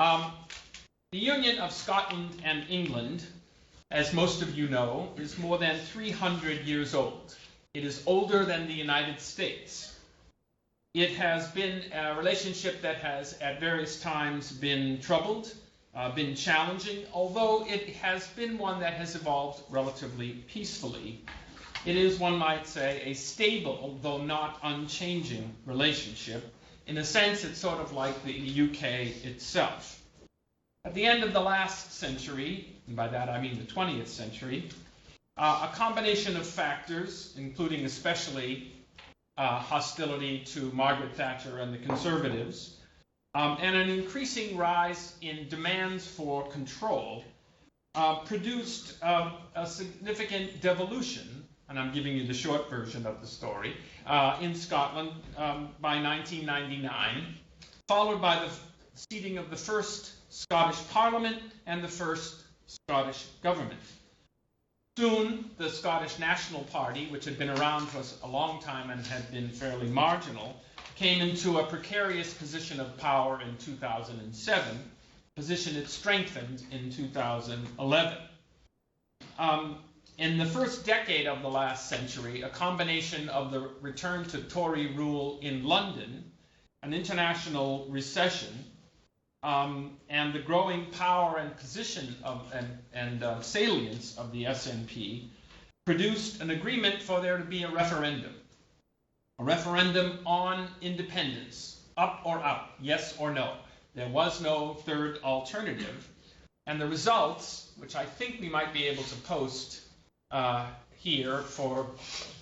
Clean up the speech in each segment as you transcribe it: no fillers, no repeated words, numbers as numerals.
The Union of Scotland and England, as most of you know, is more than 300 years old. It is older than the United States. It has been a relationship that has at various times been troubled, been challenging, although it has been one that has evolved relatively peacefully. It is, one might say, a stable, though not unchanging, relationship. In a sense, it's sort of like the UK itself. At the end of the last century, and by that I mean the 20th century, a combination of factors, including especially hostility to Margaret Thatcher and the Conservatives, and an increasing rise in demands for control, produced a significant devolution, and I'm giving you the short version of the story, in Scotland by 1999, followed by the seating of the first Scottish Parliament and the first Scottish government. Soon, the Scottish National Party, which had been around for a long time and had been fairly marginal, came into a precarious position of power in 2007, a position it strengthened in 2011. In the first decade of the last century, a combination of the return to Tory rule in London, an international recession, and the growing power and position of, and salience of the SNP produced an agreement for there to be a referendum on independence, up or out, yes or no. There was no third alternative, and the results, which I think we might be able to post here for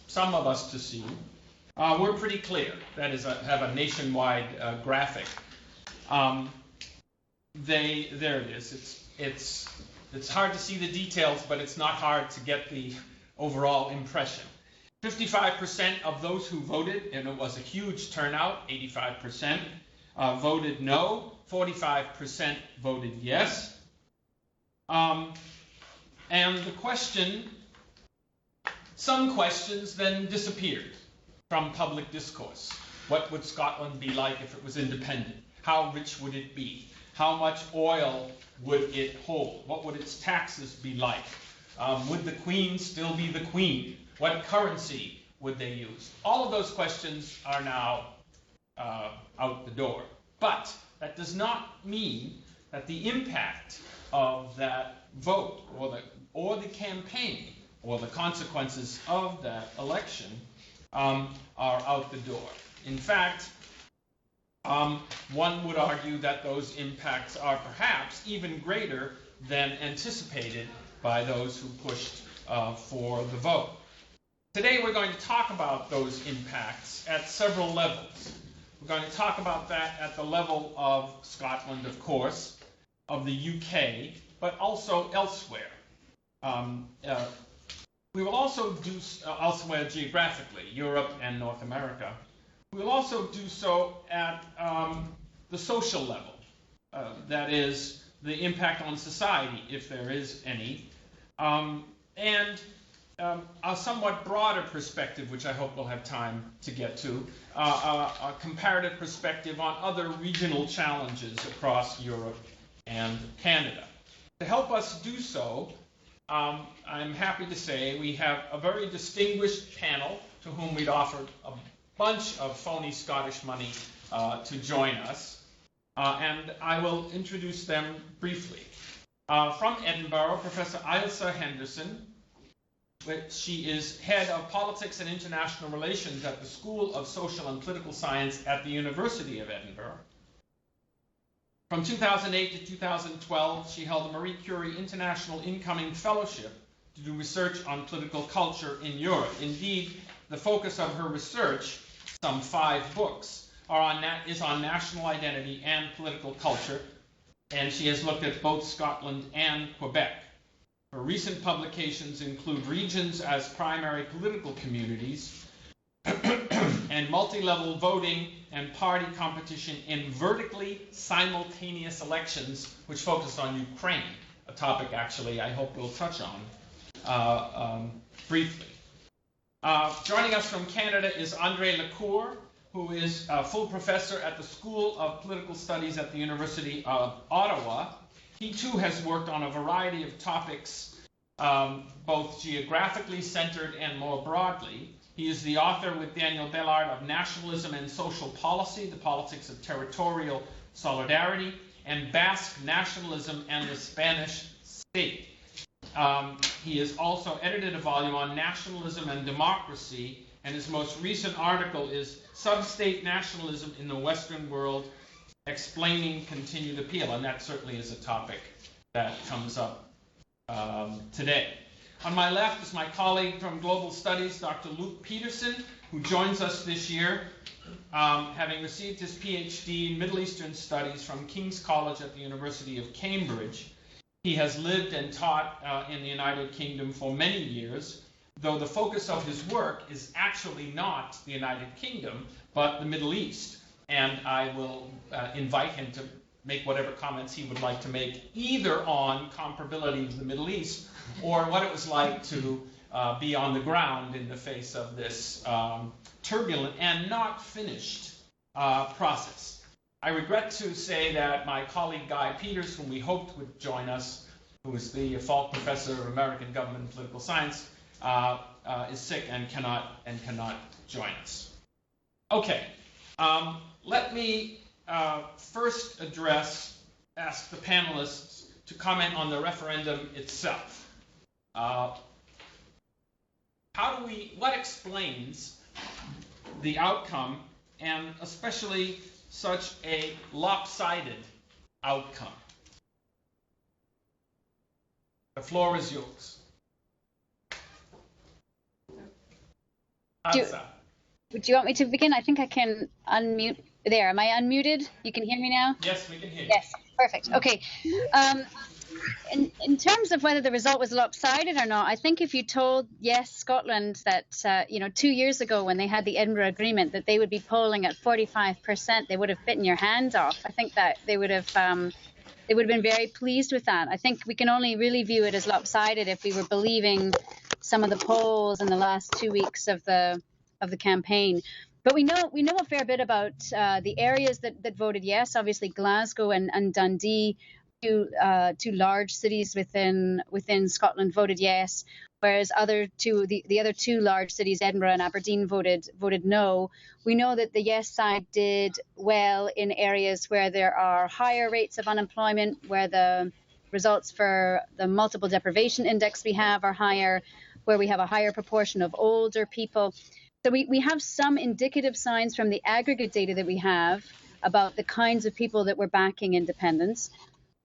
some of us to see, were pretty clear. That is, have a nationwide graphic. There it is. It's hard to see the details, but it's not hard to get the overall impression. 55% of those who voted, and it was a huge turnout, 85%, voted no, 45% voted yes. And the question, some questions then disappeared from public discourse. What would Scotland be like if it was independent? How rich would it be? How much oil would it hold? What would its taxes be like? Would the Queen still be the Queen? What currency would they use? All of those questions are now out the door. But that does not mean that the impact of that vote or the campaign or the consequences of that election are out the door. In fact, one would argue that those impacts are perhaps even greater than anticipated by those who pushed for the vote. Today we're going to talk about those impacts at several levels. We're going to talk about that at the level of Scotland, of course, of the UK, but also elsewhere. We will also do elsewhere geographically, Europe and North America. We will also do so at the social level, that is, the impact on society, if there is any, and a somewhat broader perspective, which I hope we'll have time to get to, a comparative perspective on other regional challenges across Europe and Canada. To help us do so, I'm happy to say we have a very distinguished panel to whom we'd offered a bunch of phony Scottish money to join us, and I will introduce them briefly. From Edinburgh, Professor Ailsa Henderson. She is head of politics and international relations at the School of Social and Political Science at the University of Edinburgh. From 2008 to 2012, she held a Marie Curie International Incoming Fellowship to do research on political culture in Europe. Indeed, the focus of her research, some 5 books, is on national identity and political culture, and she has looked at both Scotland and Quebec. Her recent publications include Regions as Primary Political Communities and Multi-Level Voting and Party Competition in Vertically Simultaneous Elections, which focused on Ukraine, a topic actually I hope we'll touch on briefly. Joining us from Canada is André Lecours, who is a full professor at the School of Political Studies at the University of Ottawa. He too has worked on a variety of topics, both geographically centered and more broadly. He is the author with Daniel Bellard of Nationalism and Social Policy, the Politics of Territorial Solidarity, and Basque Nationalism and the Spanish State. He has also edited a volume on nationalism and democracy, and his most recent article is Sub-State Nationalism in the Western World, Explaining Continued Appeal, and that certainly is a topic that comes up today. On my left is my colleague from Global Studies, Dr. Luke Peterson, who joins us this year, having received his PhD in Middle Eastern Studies from King's College at the University of Cambridge. He has lived and taught in the United Kingdom for many years, though the focus of his work is actually not the United Kingdom, but the Middle East. And I will invite him to make whatever comments he would like to make, either on comparability of the Middle East or what it was like to be on the ground in the face of this turbulent and not finished process. I regret to say that my colleague Guy Peters, whom we hoped would join us, who is the Falk Professor of American Government and Political Science, is sick and cannot join us. Okay, let me first ask the panelists to comment on the referendum itself. What explains the outcome, and especially such a lopsided outcome? The floor is yours. Ailsa. Would you want me to begin? I think I can unmute. There, am I unmuted? You can hear me now? Yes, we can hear you. Yes, perfect. Okay. In terms of whether the result was lopsided or not, I think if you told Yes Scotland that 2 years ago when they had the Edinburgh Agreement that they would be polling at 45%, they would have bitten your hands off. I think that they would have been very pleased with that. I think we can only really view it as lopsided if we were believing some of the polls in the last 2 weeks of the campaign. But we know a fair bit about the areas that voted yes. Obviously, Glasgow and Dundee, two large cities within Scotland, voted yes, whereas the other two large cities, Edinburgh and Aberdeen, voted no. We know that the yes side did well in areas where there are higher rates of unemployment, where the results for the multiple deprivation index we have are higher, where we have a higher proportion of older people. So we have some indicative signs from the aggregate data that we have about the kinds of people that were backing independence.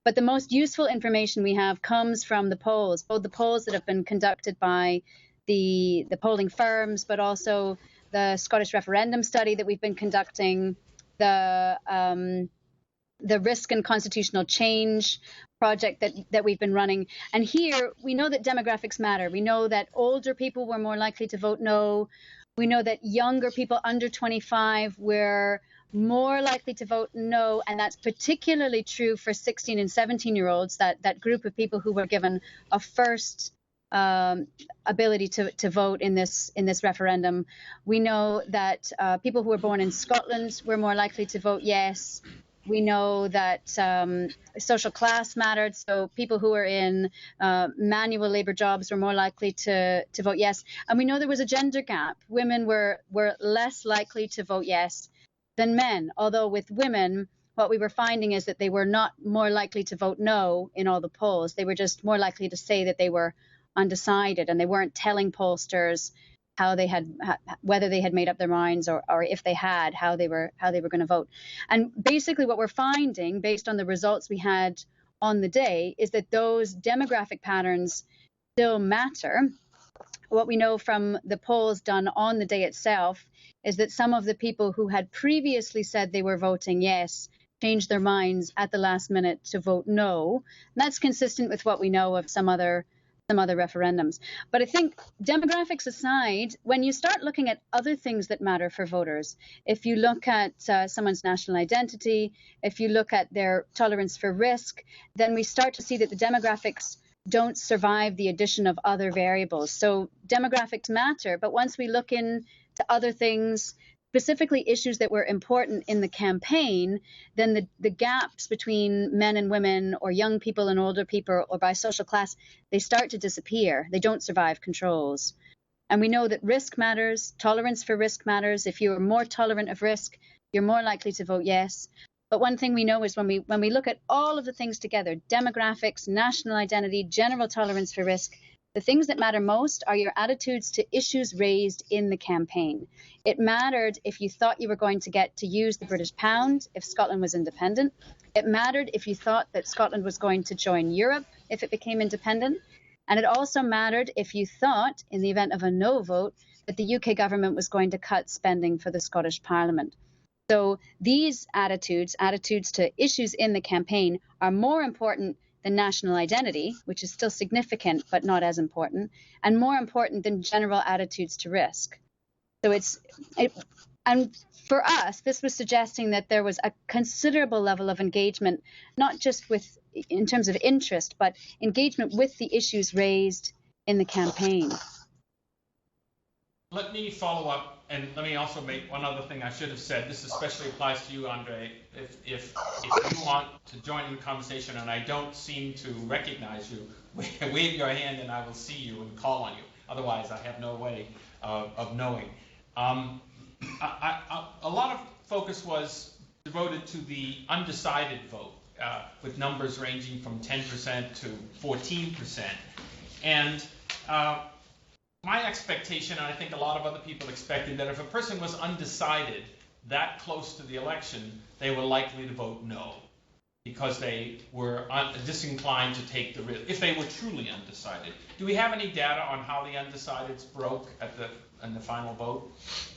But the most useful information we have comes from the polls, both the polls that have been conducted by the polling firms, but also the Scottish Referendum study that we've been conducting, the risk and constitutional change project that we've been running. And here we know that demographics matter. We know that older people were more likely to vote no. We know that younger people under 25 were more likely to vote no, and that's particularly true for 16 and 17-year-olds, that group of people who were given a first ability to vote in this referendum. We know that people who were born in Scotland were more likely to vote yes. We know that social class mattered, so people who were in manual labor jobs were more likely to vote yes. And we know there was a gender gap. Women were less likely to vote yes than men, although with women, what we were finding is that they were not more likely to vote no in all the polls. They were just more likely to say that they were undecided, and they weren't telling pollsters how they had, whether they had made up their minds, or if they had, how they were going to vote. And basically what we're finding, based on the results we had on the day, is that those demographic patterns still matter. What we know from the polls done on the day itself is that some of the people who had previously said they were voting yes changed their minds at the last minute to vote no. And that's consistent with what we know of some other referendums. But I think, demographics aside, when you start looking at other things that matter for voters, if you look at someone's national identity, if you look at their tolerance for risk, then we start to see that the demographics don't survive the addition of other variables. So demographics matter, but once we look into other things, specifically issues that were important in the campaign, then the gaps between men and women or young people and older people or by social class, they start to disappear. They don't survive controls. And we know that risk matters, tolerance for risk matters. If you're more tolerant of risk, you're more likely to vote yes. But one thing we know is when we look at all of the things together, demographics, national identity, general tolerance for risk, the things that matter most are your attitudes to issues raised in the campaign. It mattered if you thought you were going to get to use the British pound if Scotland was independent. It mattered if you thought that Scotland was going to join Europe if it became independent. And it also mattered if you thought, in the event of a no vote, that the UK government was going to cut spending for the Scottish Parliament. So these attitudes to issues in the campaign, are more important than national identity, which is still significant but not as important, and more important than general attitudes to risk. So and for us, this was suggesting that there was a considerable level of engagement, not just in terms of interest, but engagement with the issues raised in the campaign. Let me follow up, and let me also make one other thing I should have said. This especially applies to you, André. If you want to join in the conversation and I don't seem to recognize you, wave your hand and I will see you and call on you. Otherwise, I have no way of knowing. A lot of focus was devoted to the undecided vote, with numbers ranging from 10% to 14%. And my expectation, and I think a lot of other people expected, that if a person was undecided that close to the election, they were likely to vote no, because they were disinclined to take the risk, if they were truly undecided. Do we have any data on how the undecideds broke in the final vote?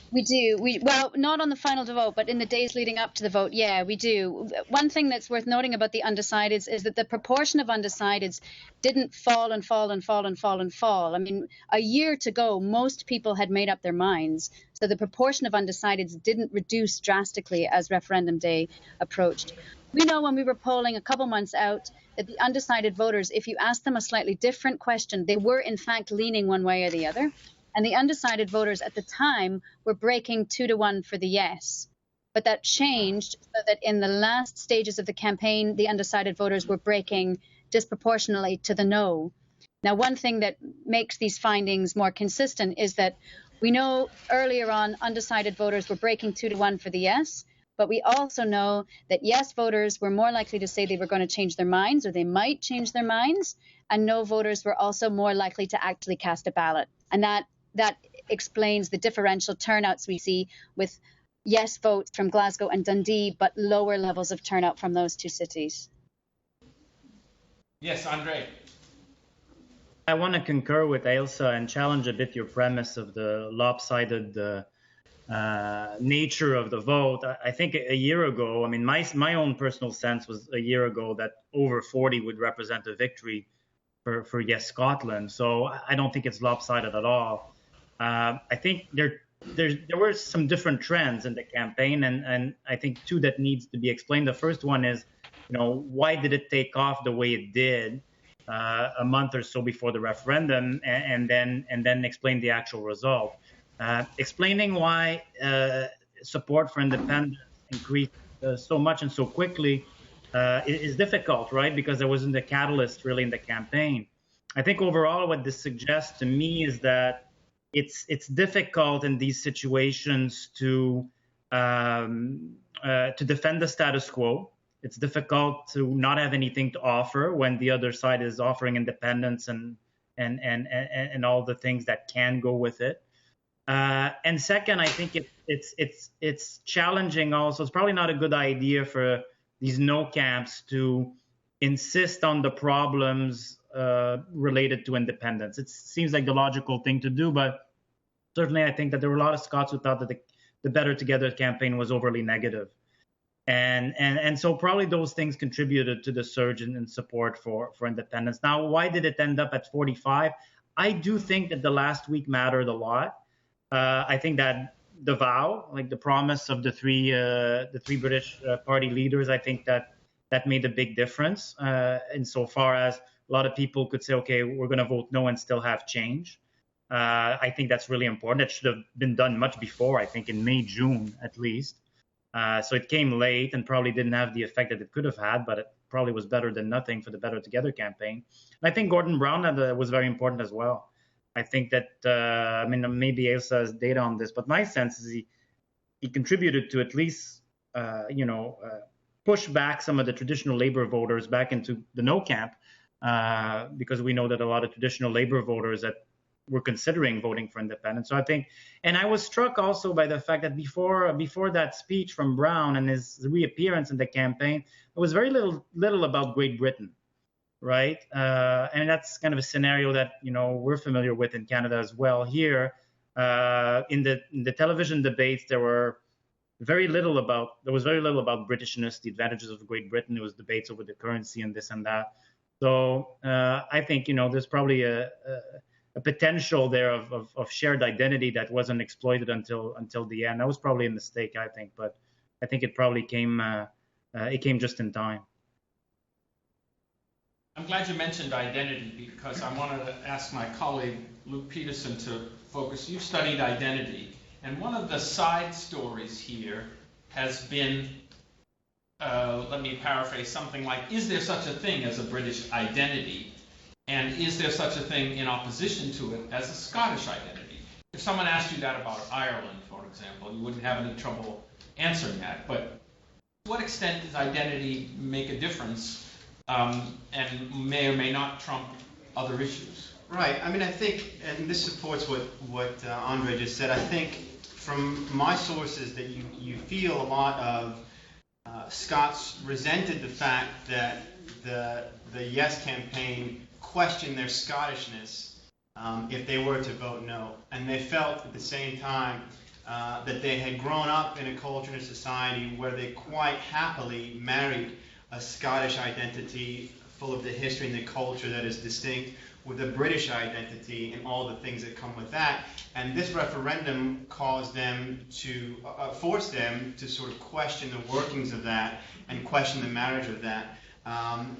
We do. Well, not on the final vote, but in the days leading up to the vote, yeah, we do. One thing that's worth noting about the undecideds is that the proportion of undecideds didn't fall and fall and fall and fall and fall. I mean, a year to go, most people had made up their minds. So the proportion of undecideds didn't reduce drastically as referendum day approached. We know when we were polling a couple months out that the undecided voters, if you asked them a slightly different question, they were in fact leaning one way or the other. And the undecided voters at the time were breaking 2-1 for the yes. But that changed so that in the last stages of the campaign, the undecided voters were breaking disproportionately to the no. Now, one thing that makes these findings more consistent is that we know earlier on undecided voters were breaking 2-1 for the yes, but we also know that yes voters were more likely to say they were going to change their minds or they might change their minds, and no voters were also more likely to actually cast a ballot. And that explains the differential turnouts we see with yes votes from Glasgow and Dundee, but lower levels of turnout from those two cities. Yes, André. I want to concur with Ailsa and challenge a bit your premise of the lopsided nature of the vote. I think a year ago, I mean, my own personal sense was a year ago that over 40 would represent a victory for Yes Scotland. So I don't think it's lopsided at all. I think there were some different trends in the campaign, and I think two that needs to be explained. The first one is, why did it take off the way it did a month or so before the referendum, and then explain the actual result. Explaining why support for independence increased so much and so quickly is difficult, right? Because there wasn't a catalyst really in the campaign. I think overall what this suggests to me is that it's difficult in these situations to defend the status quo. It's difficult to not have anything to offer when the other side is offering independence and all the things that can go with it. And second, I think it's challenging also. It's probably not a good idea for these no camps to insist on the problems related to independence. It seems like the logical thing to do, but certainly I think that there were a lot of Scots who thought that the Better Together campaign was overly negative. And so probably those things contributed to the surge in support for independence. Now, why did it end up at 45? I do think that the last week mattered a lot. I think that the vow, like the promise of the three British party leaders, I think that made a big difference insofar as a lot of people could say, okay, we're going to vote no and still have change. I think that's really important. It should have been done much before, I think in May, June at least. So it came late and probably didn't have the effect that it could have had, but it probably was better than nothing for the Better Together campaign. And I think Gordon Brown was very important as well. I think that, maybe Ailsa has data on this, but my sense is he contributed to at least, push back some of the traditional labor voters back into the no camp, because we know that a lot of traditional labor voters that were considering voting for independence. So I think, and I was struck also by the fact that before that speech from Brown and his reappearance in the campaign, there was very little about Great Britain, right? And that's kind of a scenario that we're familiar with in Canada as well. Here, in the television debates, there was very little about Britishness, the advantages of Great Britain. There was debates over the currency and this and that. So I think there's probably a potential there of shared identity that wasn't exploited until the end. That was probably a mistake, I think, but I think it probably came just in time. I'm glad you mentioned identity, because I wanted to ask my colleague Luke Peterson to focus. You've studied identity, and one of the side stories here has been, let me paraphrase, something like, is there such a thing as a British identity? And is there such a thing in opposition to it as a Scottish identity? If someone asked you that about Ireland, for example, you wouldn't have any trouble answering that. But to what extent does identity make a difference, and may or may not trump other issues? Right. I mean, I think, and this supports what André just said, I think from my sources that you feel a lot of Scots resented the fact that the Yes campaign question their Scottishness if they were to vote no. And they felt at the same time that they had grown up in a culture and a society where they quite happily married a Scottish identity full of the history and the culture that is distinct with a British identity and all the things that come with that. And this referendum caused them to, force them to sort of question the workings of that and question the marriage of that. And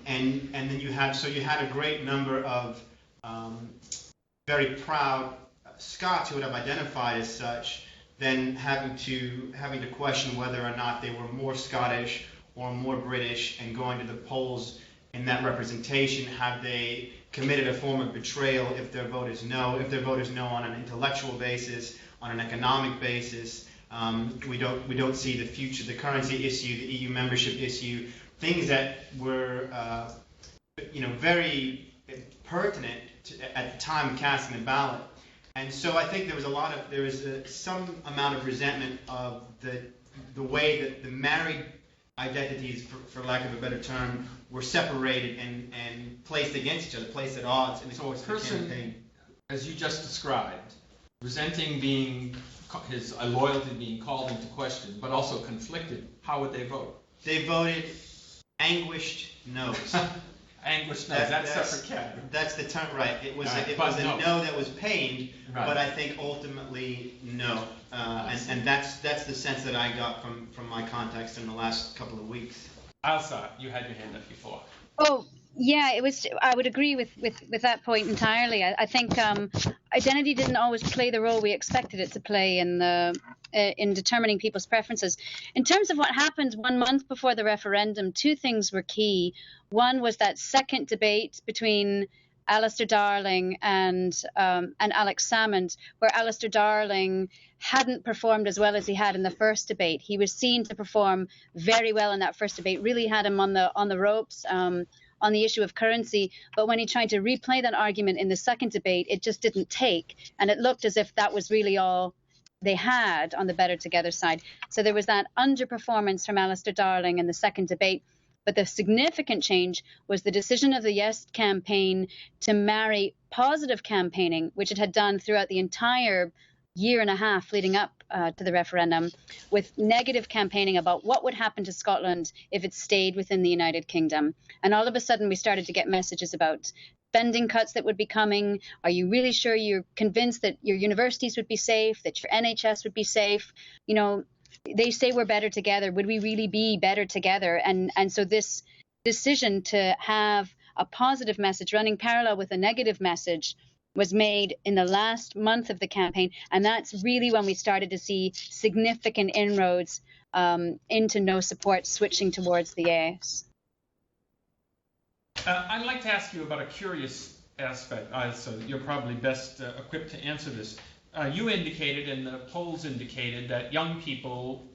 then you had a great number of very proud Scots who would have identified as such, then having to question whether or not they were more Scottish or more British, and going to the polls in that representation. Have they committed a form of betrayal if their vote is no? If their vote is no on an intellectual basis, on an economic basis, we don't see the future, the currency issue, the EU membership issue, things that were very pertinent at the time of casting the ballot. And so I think there was some amount of resentment of the way that the married identities, for lack of a better term, were separated and placed against each other, placed at odds in the course of the campaign. As you just described, resenting his loyalty being called into question, but also conflicted, how would they vote? They voted anguished no's. Anguished no's, that's separate category. That's the term, right. It was a no that was pained, right. But I think ultimately no. And that's the sense that I got from my context in the last couple of weeks. Ailsa, you had your hand up before. Oh, yeah, it was. I would agree with that point entirely. I think identity didn't always play the role we expected it to play in determining people's preferences. In terms of what happened 1 month before the referendum, two things were key. One was that second debate between Alistair Darling and Alex Salmond, where Alistair Darling hadn't performed as well as he had in the first debate. He was seen to perform very well in that first debate, really had him on the ropes on the issue of currency. But when he tried to replay that argument in the second debate, it just didn't take. And it looked as if that was really all they had on the Better Together side. So there was that underperformance from Alistair Darling in the second debate. But the significant change was the decision of the Yes campaign to marry positive campaigning, which it had done throughout the entire year and a half leading up to the referendum, with negative campaigning about what would happen to Scotland if it stayed within the United Kingdom. And all of a sudden we started to get messages about spending cuts that would be coming. Are you really sure you're convinced that your universities would be safe, that your NHS would be safe? They say we're better together. Would we really be better together? And so this decision to have a positive message running parallel with a negative message was made in the last month of the campaign, and that's really when we started to see significant inroads into no support switching towards the EUCE. I'd like to ask you about a curious aspect, so you're probably best equipped to answer this. You indicated, and the polls indicated, that young people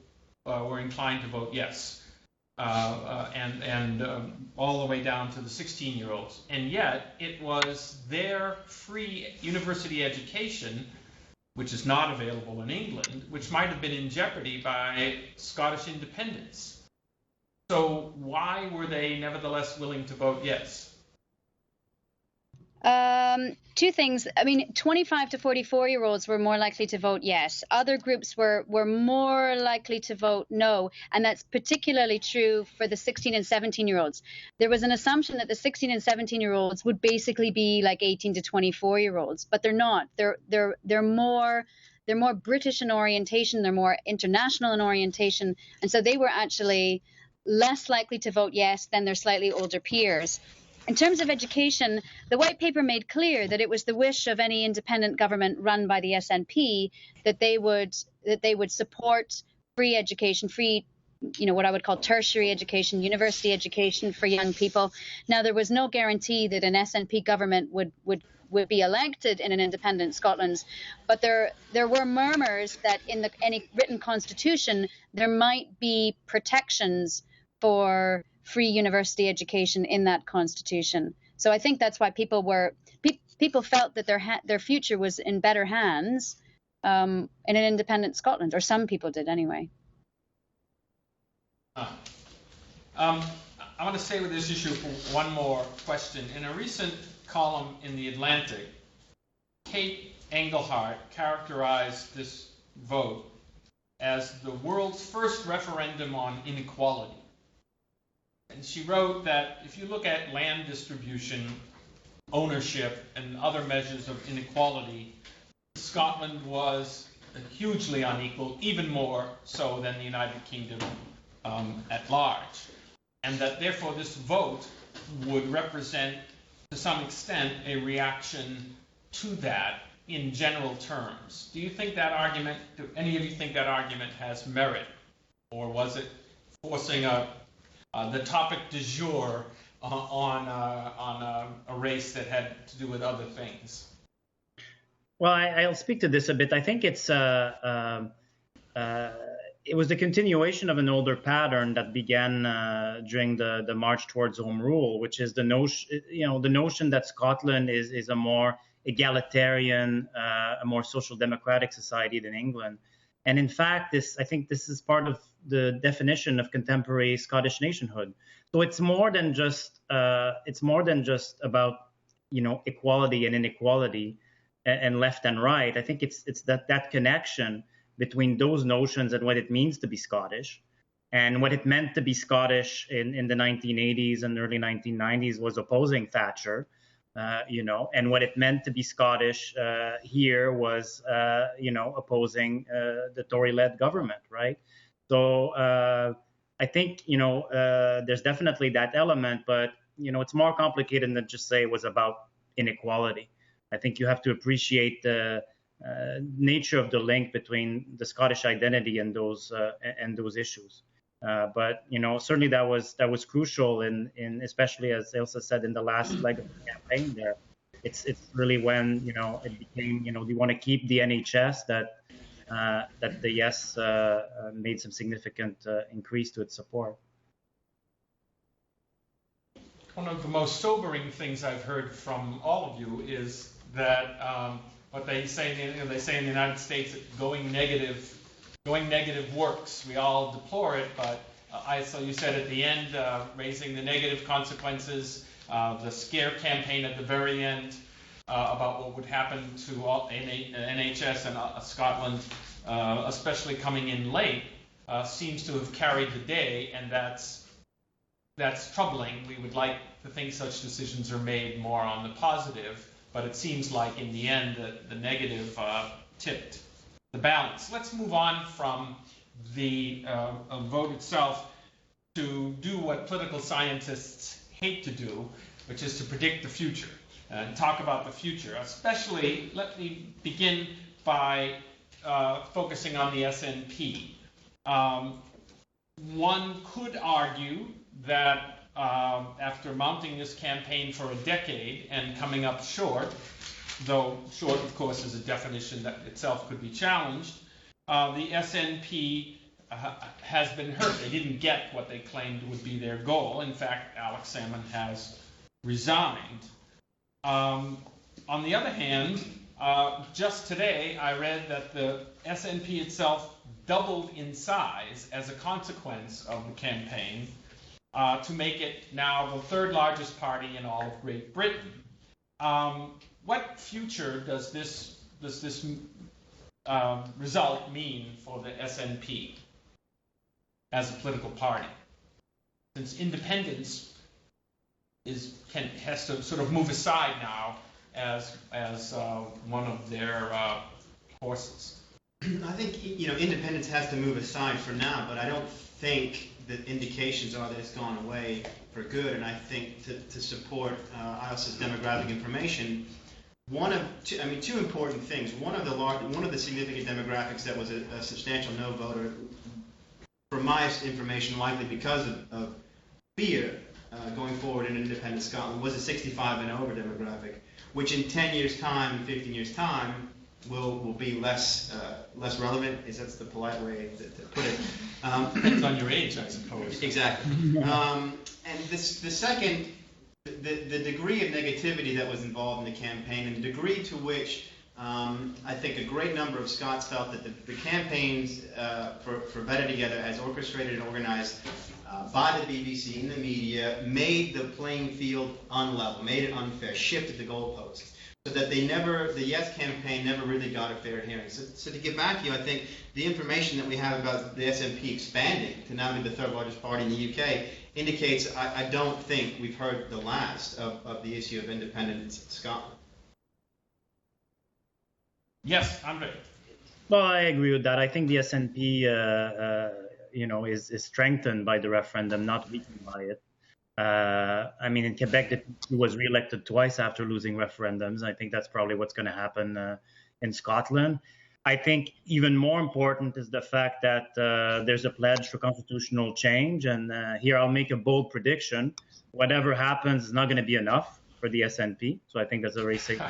were inclined to vote yes, and all the way down to the 16-year-olds. And yet, it was their free university education, which is not available in England, which might have been in jeopardy by Scottish independence. So why were they nevertheless willing to vote yes? Two things. I mean, 25 to 44-year-olds were more likely to vote yes. Other groups were more likely to vote no, and that's particularly true for the 16 and 17-year-olds. There was an assumption that the 16 and 17-year-olds would basically be like 18 to 24-year-olds, but they're not. They're more British in orientation. They're more international in orientation, and so they were actually less likely to vote yes than their slightly older peers. In terms of education, the white paper made clear that it was the wish of any independent government run by the SNP that they would support free education, free, what I would call tertiary education, university education for young people. Now, there was no guarantee that an SNP government would be elected in an independent Scotland, but there were murmurs that in any written constitution there might be protections for free university education in that constitution. So I think that's why people felt that their future was in better hands in an independent Scotland, or some people did anyway. I want to stay with this issue for one more question. In a recent column in The Atlantic, Kate Engelhardt characterized this vote as the world's first referendum on inequality. And she wrote that if you look at land distribution, ownership, and other measures of inequality, Scotland was hugely unequal, even more so than the United Kingdom at large. And that therefore this vote would represent, to some extent, a reaction to that in general terms. Do you think that argument, do any of you think that argument has merit? Or was it forcing the topic du jour on a race that had to do with other things? Well, I'll speak to this a bit. I think it was the continuation of an older pattern that began during the march towards home rule, which is the notion that Scotland is a more egalitarian, a more social democratic society than England. And in fact, I think this is part of the definition of contemporary Scottish nationhood. So it's more than just about equality and inequality and left and right. I think it's that connection between those notions and what it means to be Scottish, and what it meant to be Scottish in the 1980s and early 1990s was opposing Thatcher. And what it meant to be Scottish here was, opposing the Tory-led government, right? So I think, there's definitely that element, but, it's more complicated than just say it was about inequality. I think you have to appreciate the nature of the link between the Scottish identity and those issues. But certainly that was crucial in especially, as Ailsa said, in the last leg of the campaign there. It's really when it became do you want to keep the NHS that the yes made some significant increase to its support. One of the most sobering things I've heard from all of you is that what they say in the United States that going negative works. We all deplore it, but so you said at the end, raising the negative consequences, the scare campaign at the very end about what would happen to all NHS and Scotland, especially coming in late, seems to have carried the day, and that's troubling. We would like to think such decisions are made more on the positive, but it seems like in the end the negative tipped the balance. Let's move on from the vote itself to do what political scientists hate to do, which is to predict the future. and talk about the future. Especially, let me begin by focusing on the SNP. One could argue that after mounting this campaign for a decade and coming up short, though short, of course, is a definition that itself could be challenged, the SNP has been hurt. They didn't get what they claimed would be their goal. In fact, Alex Salmon has resigned. On the other hand, just today I read that the SNP itself doubled in size as a consequence of the campaign to make it now the third largest party in all of Great Britain. What future does this result mean for the SNP as a political party? Since independence has to sort of move aside now as one of their horses. I think independence has to move aside for now, but I don't think the indications are that it's gone away for good. And I think to support Ailsa's demographic information, two important things. One of the significant demographics that was a substantial no voter, from my information, likely because of fear going forward in independent Scotland, was a 65 and over demographic, which in 10 years' time, 15 years' time, will be less relevant. That's the polite way to put it. Depends on your age, I suppose. Exactly. And the second, the degree of negativity that was involved in the campaign, and the degree to which I think a great number of Scots felt that the campaigns for Better Together, as orchestrated and organized by the BBC and the media, made the playing field unlevel, made it unfair, shifted the goalposts, so that the Yes campaign never really got a fair hearing. So to get back to you, I think the information that we have about the SNP expanding to now be the third largest party in the UK indicates I don't think we've heard the last of the issue of independence in Scotland. Yes, André. Well, I agree with that. I think the SNP, is strengthened by the referendum, not weakened by it. In Quebec, it was re-elected twice after losing referendums. I think that's probably what's going to happen in Scotland. I think even more important is the fact that there's a pledge for constitutional change. And here I'll make a bold prediction. Whatever happens is not going to be enough for the SNP. So I think that's a very signal.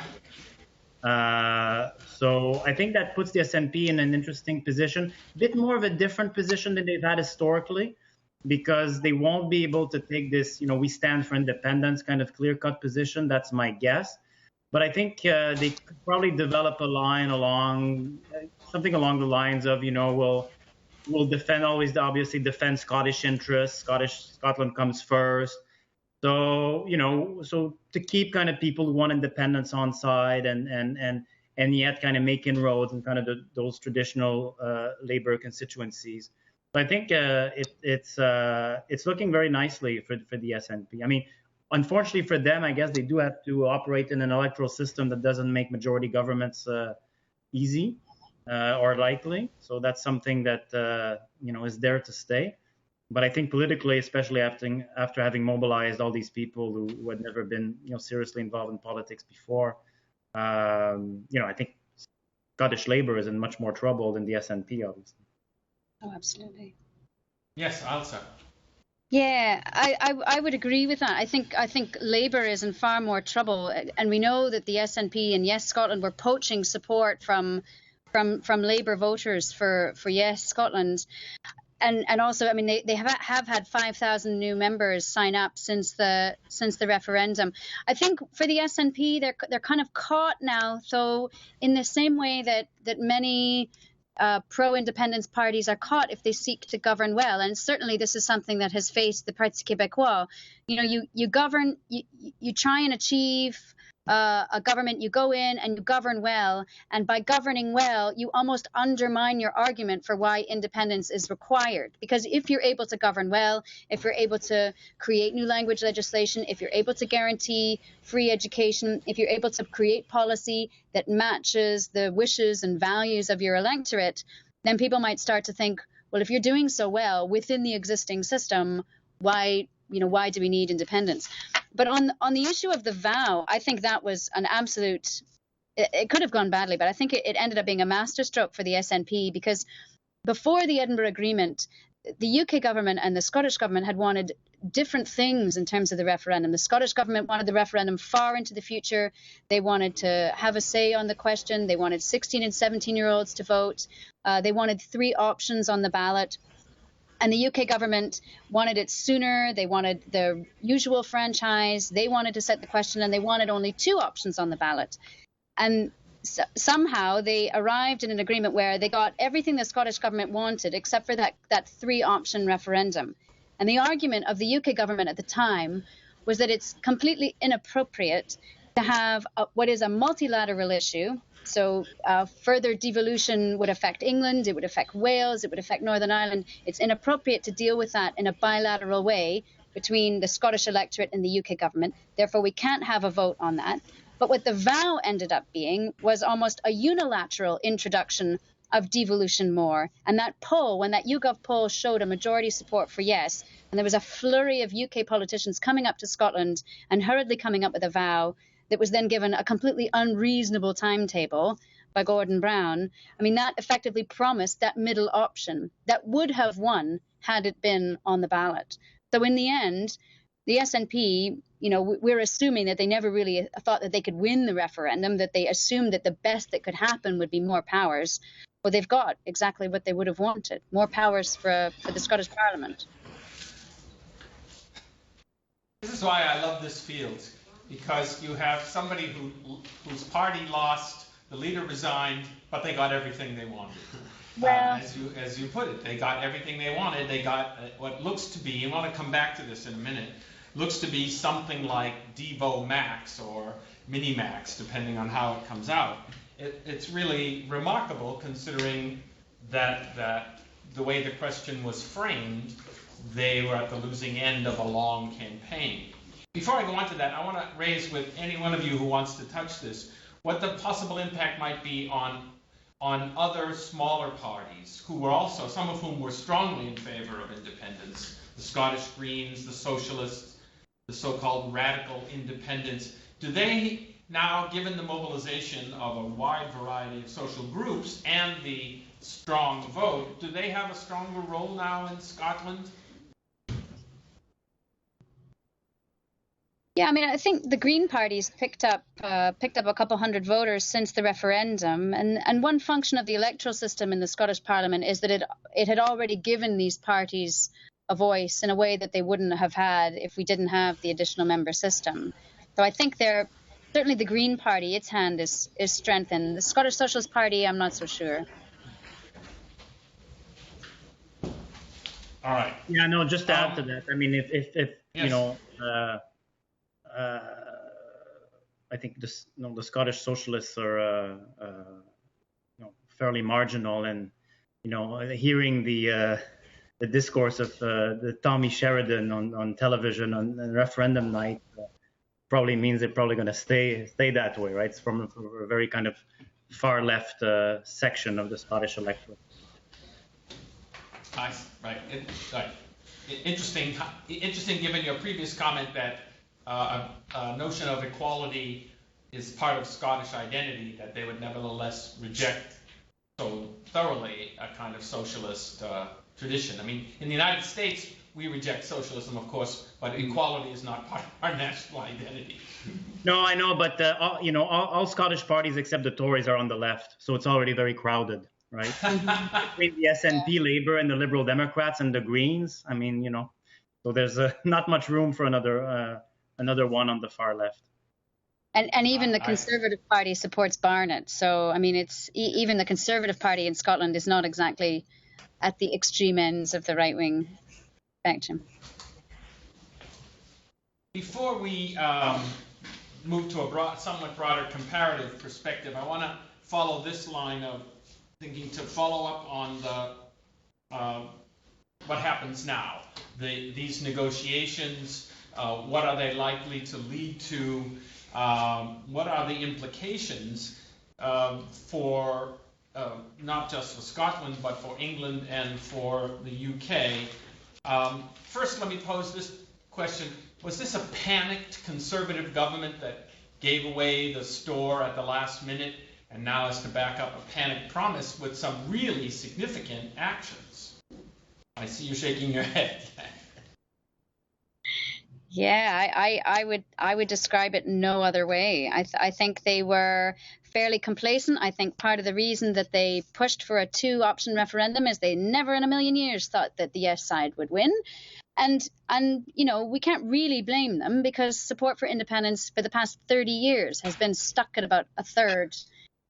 So I think that puts the SNP in an interesting position, a bit more of a different position than they've had historically, because they won't be able to take this, we stand for independence kind of clear-cut position. That's my guess. But I think they could probably develop a line something along the lines of, we'll defend, obviously defend Scottish interests. Scotland comes first. So, so to keep kind of people who want independence on side and yet kind of make inroads in kind of those traditional Labour constituencies. So I think it's looking very nicely for the SNP. Unfortunately for them, I guess they do have to operate in an electoral system that doesn't make majority governments easy or likely. So that's something that is there to stay. But I think politically, especially after having mobilized all these people who had never been seriously involved in politics before, I think Scottish Labour is in much more trouble than the SNP, obviously. Oh, absolutely. Yes, Ailsa. Yeah, I would agree with that. I think Labour is in far more trouble, and we know that the SNP and Yes Scotland were poaching support from Labour voters for Yes Scotland. And also, they have had 5,000 new members sign up since the referendum. I think for the SNP, they're kind of caught now, though, in the same way that many pro-independence parties are caught if they seek to govern well. And certainly, this is something that has faced the Parti Québeqois. You govern, you try and achieve a government, you go in and you govern well, and by governing well, you almost undermine your argument for why independence is required. Because if you're able to govern well, if you're able to create new language legislation, if you're able to guarantee free education, if you're able to create policy that matches the wishes and values of your electorate, then people might start to think, well, if you're doing so well within the existing system, why do we need independence? But on the issue of the vow, I think that was an absolute. It could have gone badly, but I think it ended up being a masterstroke for the SNP, because before the Edinburgh Agreement, the UK government and the Scottish government had wanted different things in terms of the referendum. The Scottish government wanted the referendum far into the future. They wanted to have a say on the question. They wanted 16 and 17-year-olds to vote. They wanted 3 options on the ballot. And the UK government wanted it sooner. They wanted the usual franchise. They wanted to set the question, and they wanted only 2 options on the ballot. And somehow they arrived in an agreement where they got everything the Scottish government wanted except for that 3-option referendum. And the argument of the UK government at the time was that it's completely inappropriate to have what is a multilateral issue. So further devolution would affect England, it would affect Wales, it would affect Northern Ireland. It's inappropriate to deal with that in a bilateral way between the Scottish electorate and the UK government. Therefore, we can't have a vote on that. But what the vow ended up being was almost a unilateral introduction of devolution more. And that poll, when that YouGov poll showed a majority support for yes, and there was a flurry of UK politicians coming up to Scotland and hurriedly coming up with a vow that was then given a completely unreasonable timetable by Gordon Brown, I mean, that effectively promised that middle option that would have won had it been on the ballot. So in the end, the SNP, we're assuming that they never really thought that they could win the referendum, that they assumed that the best that could happen would be more powers. Well, they've got exactly what they would have wanted, more powers for the Scottish Parliament. This is why I love this field, because you have somebody whose party lost, the leader resigned, but they got everything they wanted. Well, as you put it, they got everything they wanted. They got what looks to be, I want to come back to this in a minute, looks to be something like Devo Max or Mini Max, depending on how it comes out. It's really remarkable, considering that the way the question was framed, they were at the losing end of a long campaign. Before I go on to that, I want to raise with any one of you who wants to touch this, what the possible impact might be on other smaller parties who were also, some of whom were strongly in favor of independence, the Scottish Greens, the Socialists, the so-called radical independents. Do they now, given the mobilization of a wide variety of social groups and the strong vote, do they have a stronger role now in Scotland? Yeah, I mean, I think the Green parties picked up a couple hundred voters since the referendum, and one function of the electoral system in the Scottish Parliament is that it had already given these parties a voice in a way that they wouldn't have had if we didn't have the additional member system. So I think certainly the Green Party, its hand is strengthened. The Scottish Socialist Party, I'm not so sure. All right. Yeah, no, just to add to that, I mean, if yes. I think the Scottish Socialists are fairly marginal, and hearing the discourse of the Tommy Sheridan on television on referendum night probably means they're probably going to stay that way, right? It's from a very kind of far left section of the Scottish electorate. Nice, right. Interesting. Given your previous comment that a notion of equality is part of Scottish identity, that they would nevertheless reject so thoroughly a kind of socialist tradition. I mean, in the United States, we reject socialism, of course, but equality is not part of our national identity. No, I know, but all Scottish parties except the Tories are on the left, so it's already very crowded, right? Between the SNP, Labour, and the Liberal Democrats and the Greens, I mean, so there's not much room for another one on the far left. And even the Conservative Party supports Barnett. So, I mean, it's even the Conservative Party in Scotland is not exactly at the extreme ends of the right-wing spectrum. Before we move to a somewhat broader comparative perspective, I want to follow this line of thinking to follow up on what happens now. These negotiations, what are they likely to lead to? What are the implications for not just for Scotland, but for England and for the UK? First, let me pose this question, was this a panicked conservative government that gave away the store at the last minute and now has to back up a panicked promise with some really significant actions? I see you shaking your head. Yeah, I would describe it no other way. I think they were fairly complacent. I think part of the reason that they pushed for a 2-option referendum is they never in a million years thought that the yes side would win. And you know, we can't really blame them because support for independence for the past 30 years has been stuck at about a third.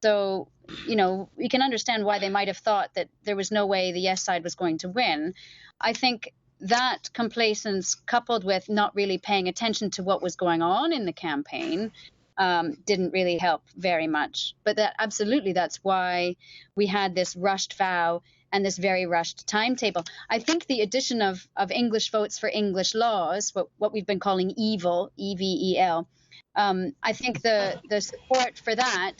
So, you know, we can understand why they might have thought that there was no way the yes side was going to win. I think that complacence, coupled with not really paying attention to what was going on in the campaign, didn't really help very much. But that's why we had this rushed vow and this very rushed timetable. I think the addition of English votes for English laws, what we've been calling EVEL, EVEL, I think the support for that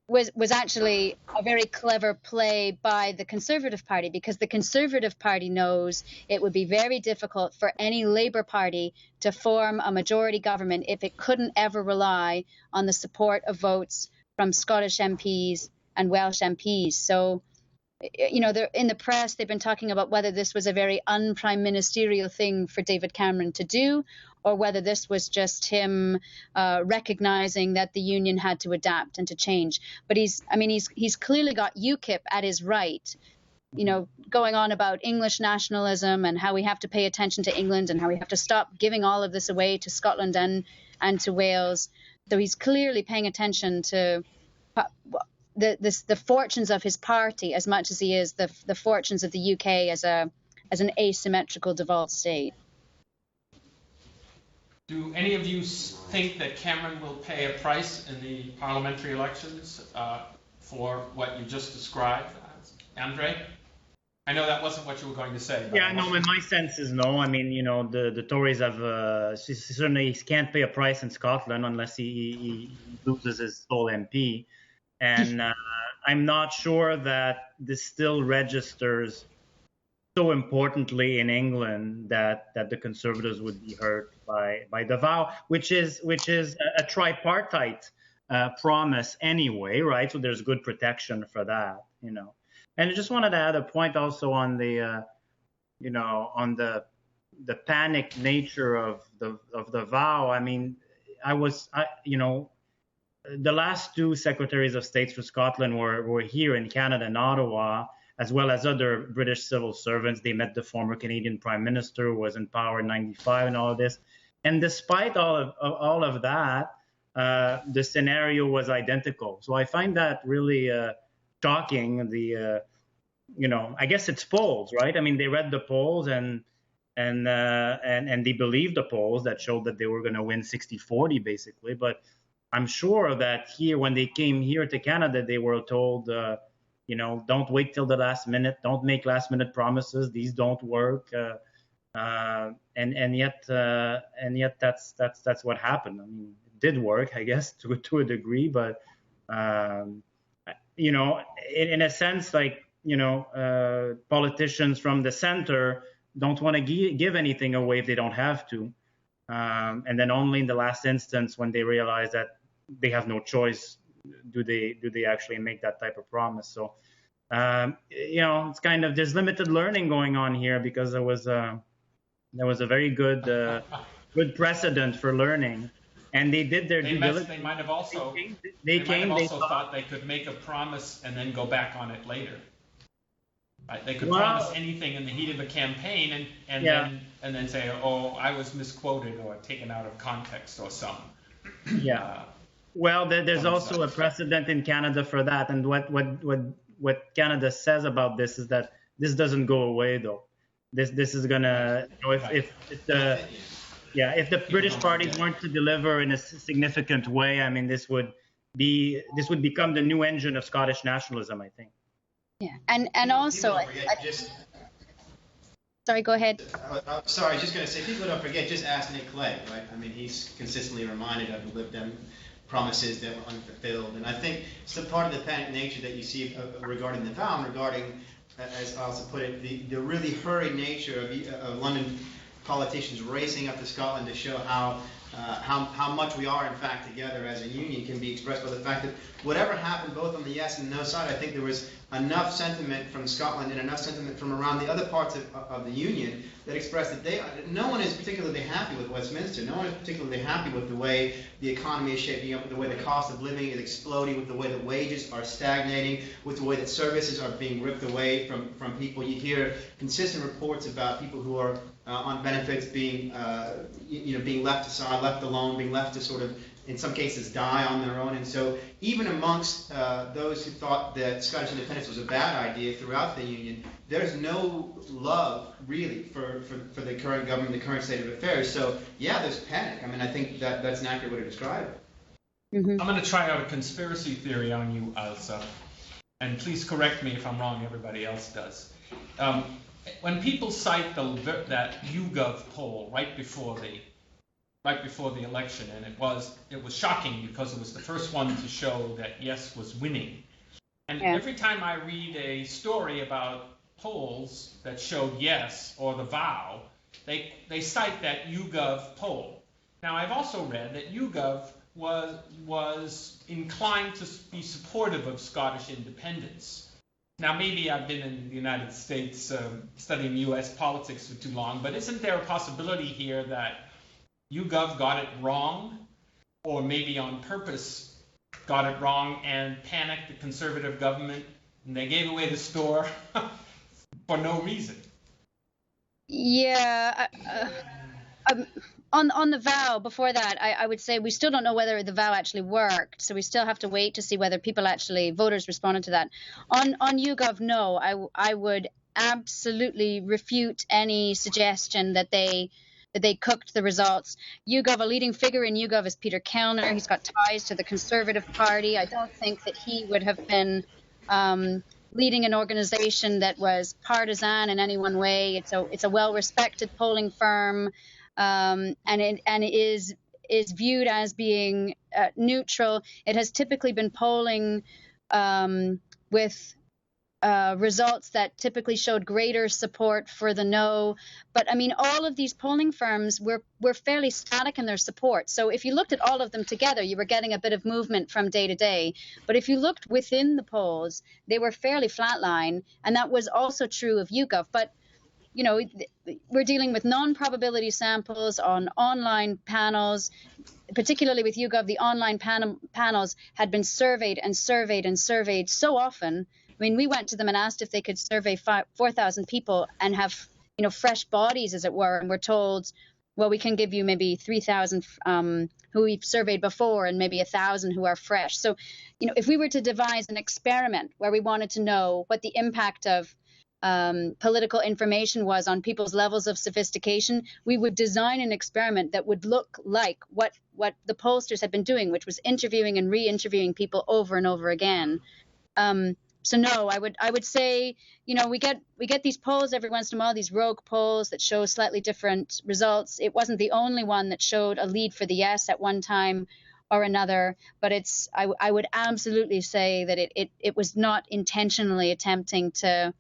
was actually a very clever play by the Conservative Party, because the Conservative Party knows it would be very difficult for any Labour Party to form a majority government if it couldn't ever rely on the support of votes from Scottish MPs and Welsh MPs. So, you know, in the press, they've been talking about whether this was a very un-prime ministerial thing for David Cameron to do, or whether this was just him recognizing that the union had to adapt and to change. But he's clearly got UKIP at his right, you know, going on about English nationalism and how we have to pay attention to England and how we have to stop giving all of this away to Scotland and to Wales. So he's clearly paying attention to the fortunes of his party as much as he is the fortunes of the UK as an asymmetrical devolved state. Do any of you think that Cameron will pay a price in the parliamentary elections for what you just described? André? I know that wasn't what you were going to say. Yeah, no, my sense is no. I mean, you know, the Tories have certainly can't pay a price in Scotland unless he loses his sole MP. And I'm not sure that this still registers so importantly in England that the Conservatives would be hurt by the vow, which is a tripartite promise anyway, right? So there's good protection for that, you know. And I just wanted to add a point also on the, you know, on the panic nature of the vow. I mean, you know, the last 2 secretaries of states for Scotland were here in Canada, in Ottawa, as well as other British civil servants. They met the former Canadian Prime Minister who was in power in '95 and all of this. And despite all of that, the scenario was identical. So I find that really shocking. You know, I guess it's polls, right? I mean, they read the polls and they believed the polls that showed that they were going to win 60-40 basically. But I'm sure that here, when they came here to Canada, they were told, you know, don't wait till the last minute, don't make last minute promises, these don't work, and yet that's what happened. I mean, it did work, I guess, to a degree, but you know, in a sense, like, you know, politicians from the center don't want to give anything away if they don't have to, and then only in the last instance, when they realize that they have no choice, do they actually make that type of promise. So you know, it's kind of, there's limited learning going on here, because there was a very good good precedent for learning, and they did their due diligence. They might have also they thought they could make a promise and then go back on it later. Right? They could promise anything in the heat of a campaign and then say, oh, I was misquoted or taken out of context or something. Yeah. Well, there's also a precedent in Canada for that, and what Canada says about this is that this doesn't go away, though. This is gonna, you know, if the British parties weren't to deliver in a significant way, I mean, this would become the new engine of Scottish nationalism, I think. Yeah, and also, sorry, go ahead. Sorry, I was just going to say, people don't forget, just ask Nick Clegg, right? I mean, he's consistently reminded of the Lib Dem promises that were unfulfilled. And I think it's a part of the panic nature that you see regarding the vow, and regarding, as Ailsa put it, the really hurried nature of London politicians racing up to Scotland to show how much we are in fact together as a union can be expressed by the fact that whatever happened both on the yes and no side, I think there was enough sentiment from Scotland and enough sentiment from around the other parts of the union that expressed that no one is particularly happy with Westminster. No one is particularly happy with the way the economy is shaping up, with the way the cost of living is exploding, with the way that wages are stagnating, with the way that services are being ripped away from people. You hear consistent reports about people who are on benefits being being left aside, left alone, being left to sort of, in some cases, die on their own. And so even amongst those who thought that Scottish independence was a bad idea throughout the Union, there's no love, really, for the current government, the current state of affairs. So, yeah, there's panic. I mean, I think that's an accurate way to describe it. Mm-hmm. I'm going to try out a conspiracy theory on you, Ailsa. And please correct me if I'm wrong, everybody else does. When people cite that YouGov poll right before the election, and it was shocking because it was the first one to show that yes was winning. And every time I read a story about polls that showed yes or the vow, they cite that YouGov poll. Now I've also read that YouGov was inclined to be supportive of Scottish independence. Now, maybe I've been in the United States studying U.S. politics for too long, but isn't there a possibility here that YouGov got it wrong, or maybe on purpose got it wrong and panicked the Conservative government, and they gave away the store for no reason? Yeah. On the vow, before that, I would say we still don't know whether the vow actually worked, so we still have to wait to see whether voters responded to that. On YouGov, no, I would absolutely refute any suggestion that they cooked the results. YouGov, a leading figure in YouGov is Peter Kellner. He's got ties to the Conservative Party. I don't think that he would have been leading an organization that was partisan in any one way. It's a well-respected polling firm. And it is viewed as being neutral. It has typically been polling with results that typically showed greater support for the no. But I mean, all of these polling firms were fairly static in their support. So if you looked at all of them together, you were getting a bit of movement from day to day. But if you looked within the polls, they were fairly flatline, and that was also true of YouGov. But you know, we're dealing with non-probability samples on online panels, particularly with YouGov. The online panels had been surveyed and surveyed and surveyed so often. I mean, we went to them and asked if they could survey 4,000 people and have, fresh bodies, as it were. And we're told, well, we can give you maybe 3,000 who we've surveyed before and maybe 1,000 who are fresh. So, if we were to devise an experiment where we wanted to know what the impact of political information was on people's levels of sophistication, we would design an experiment that would look like what the pollsters had been doing, which was interviewing and re-interviewing people over and over again. So no, I would say, we get these polls every once in a while, these rogue polls that show slightly different results. It wasn't the only one that showed a lead for the yes at one time or another, but I would absolutely say that it was not intentionally attempting to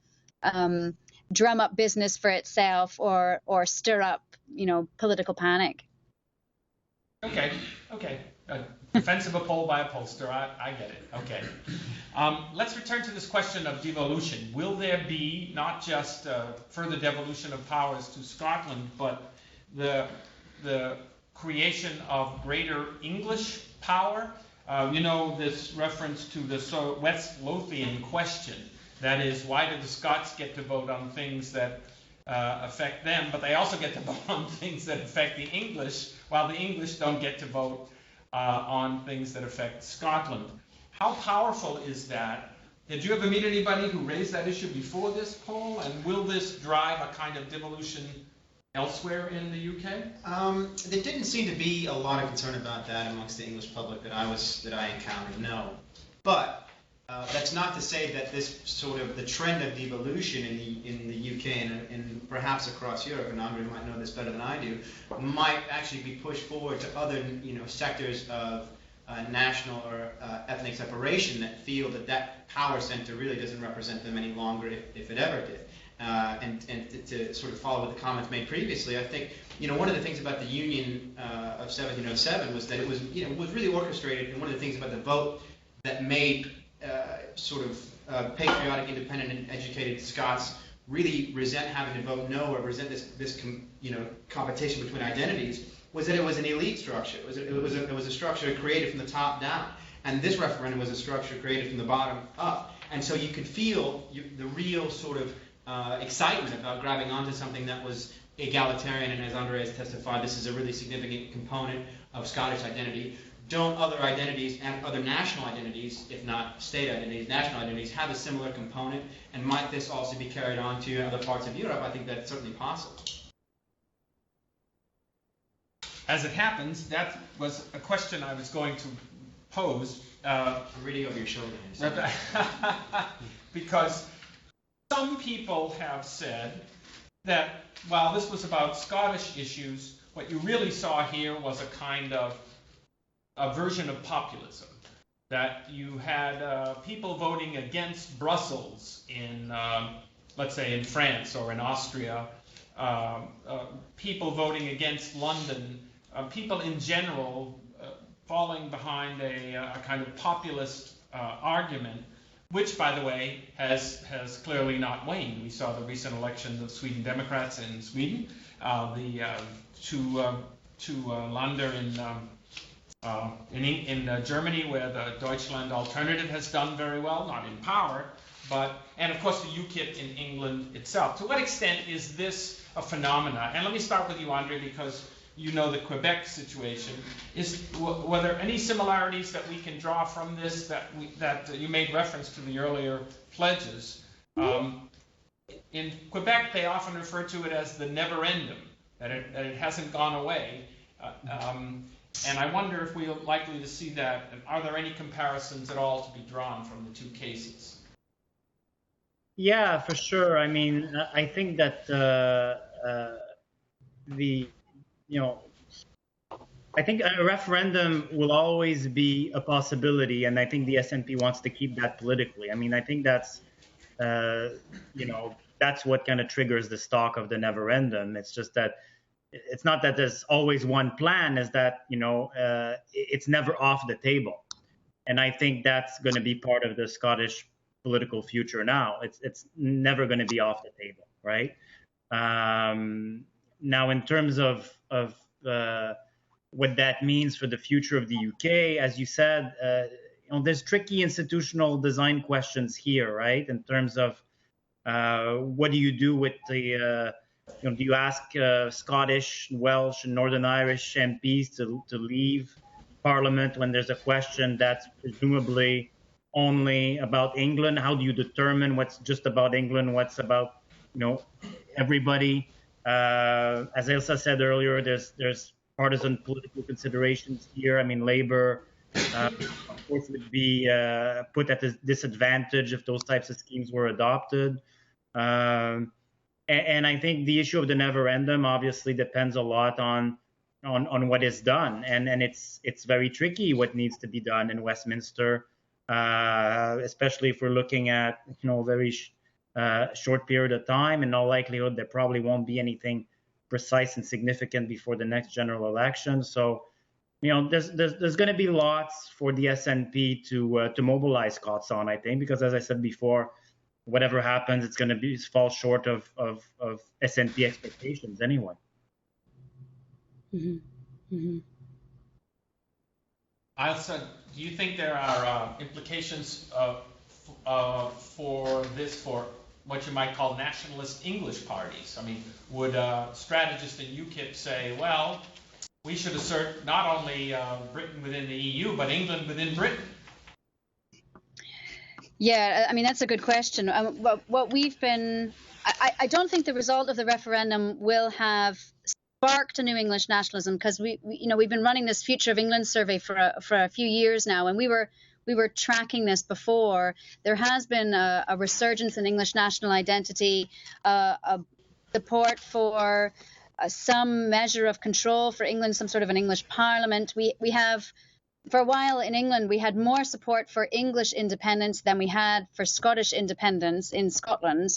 drum up business for itself or stir up, political panic. Okay. Defense of a poll by a pollster, I get it. Okay. Let's return to this question of devolution. Will there be not just further devolution of powers to Scotland, but the creation of greater English power? This reference to the West Lothian question. That is, why do the Scots get to vote on things that affect them, but they also get to vote on things that affect the English, while the English don't get to vote on things that affect Scotland? How powerful is that? Did you ever meet anybody who raised that issue before this poll? And will this drive a kind of devolution elsewhere in the UK? There didn't seem to be a lot of concern about that amongst the English public that I encountered, no. But that's not to say that this sort of the trend of devolution in the UK and perhaps across Europe, and André might know this better than I do, might actually be pushed forward to other sectors of national or ethnic separation that feel that power center really doesn't represent them any longer, if it ever did. and to sort of follow what the comments made previously, I think, one of the things about the Union of 1707 was that it was, was really orchestrated, and one of the things about the vote that made sort of patriotic, independent, and educated Scots really resent having to vote no, or resent this competition between identities, was that it was an elite structure. It was a structure created from the top down, and this referendum was a structure created from the bottom up. And so you could feel the real sort of excitement about grabbing onto something that was egalitarian, and as André has testified, this is a really significant component of Scottish identity. Don't other identities and other national identities, if not state identities, national identities, have a similar component? And might this also be carried on to other parts of Europe? I think that's certainly possible. As it happens, that was a question I was going to pose. I'm reading over your shoulder. Because some people have said that while this was about Scottish issues, what you really saw here was a kind of a version of populism. That you had people voting against Brussels in, let's say, in France or in Austria, people voting against London, people in general falling behind a kind of populist argument, which, by the way, has clearly not waned. We saw the recent elections of Sweden Democrats in Sweden, the two Länder in Germany, where the Deutschland alternative has done very well, not in power, and of course the UKIP in England itself. To what extent is this a phenomena? And let me start with you, André, because you know the Quebec situation. Were there any similarities that we can draw from this that you made reference to the earlier pledges? In Quebec, they often refer to it as the never-endum, that it hasn't gone away. And I wonder if we're likely to see that. And are there any comparisons at all to be drawn from the two cases? Yeah, for sure. I mean, I think that I think a referendum will always be a possibility, and I think the SNP wants to keep that politically. I mean, I think that's that's what kind of triggers the stock of the never-endum. It's just that it's not that there's always one plan, is that it's never off the table, and I think that's going to be part of the Scottish political future now. It's never going to be off the table, right? Now, in terms of what that means for the future of the UK, as you said, there's tricky institutional design questions here, right? In terms of what do you do with the, do you ask Scottish, Welsh, and Northern Irish MPs to leave Parliament when there's a question that's presumably only about England? How do you determine what's just about England, what's about everybody? As Ailsa said earlier, there's partisan political considerations here. I mean, Labour, of course, would be put at a disadvantage if those types of schemes were adopted. And I think the issue of the never-endum obviously depends a lot on what is done, and it's very tricky what needs to be done in Westminster, especially if we're looking at a very short period of time. In all likelihood, there probably won't be anything precise and significant before the next general election. So, there's going to be lots for the SNP to mobilize Scots on, I think, because as I said before, whatever happens, it's going to fall short of SNP expectations anyway. Mm-hmm. Mm-hmm. Ailsa, do you think there are implications for this for what you might call nationalist English parties? I mean, would strategists in UKIP say, well, we should assert not only Britain within the EU, but England within Britain? Yeah, I mean, that's a good question. What we've been, I don't think the result of the referendum will have sparked a new English nationalism, because we've been running this Future of England survey for a few years now, and we were tracking this before. There has been a resurgence in English national identity, a support for some measure of control for England, some sort of an English parliament. We have for a while in England, we had more support for English independence than we had for Scottish independence in Scotland.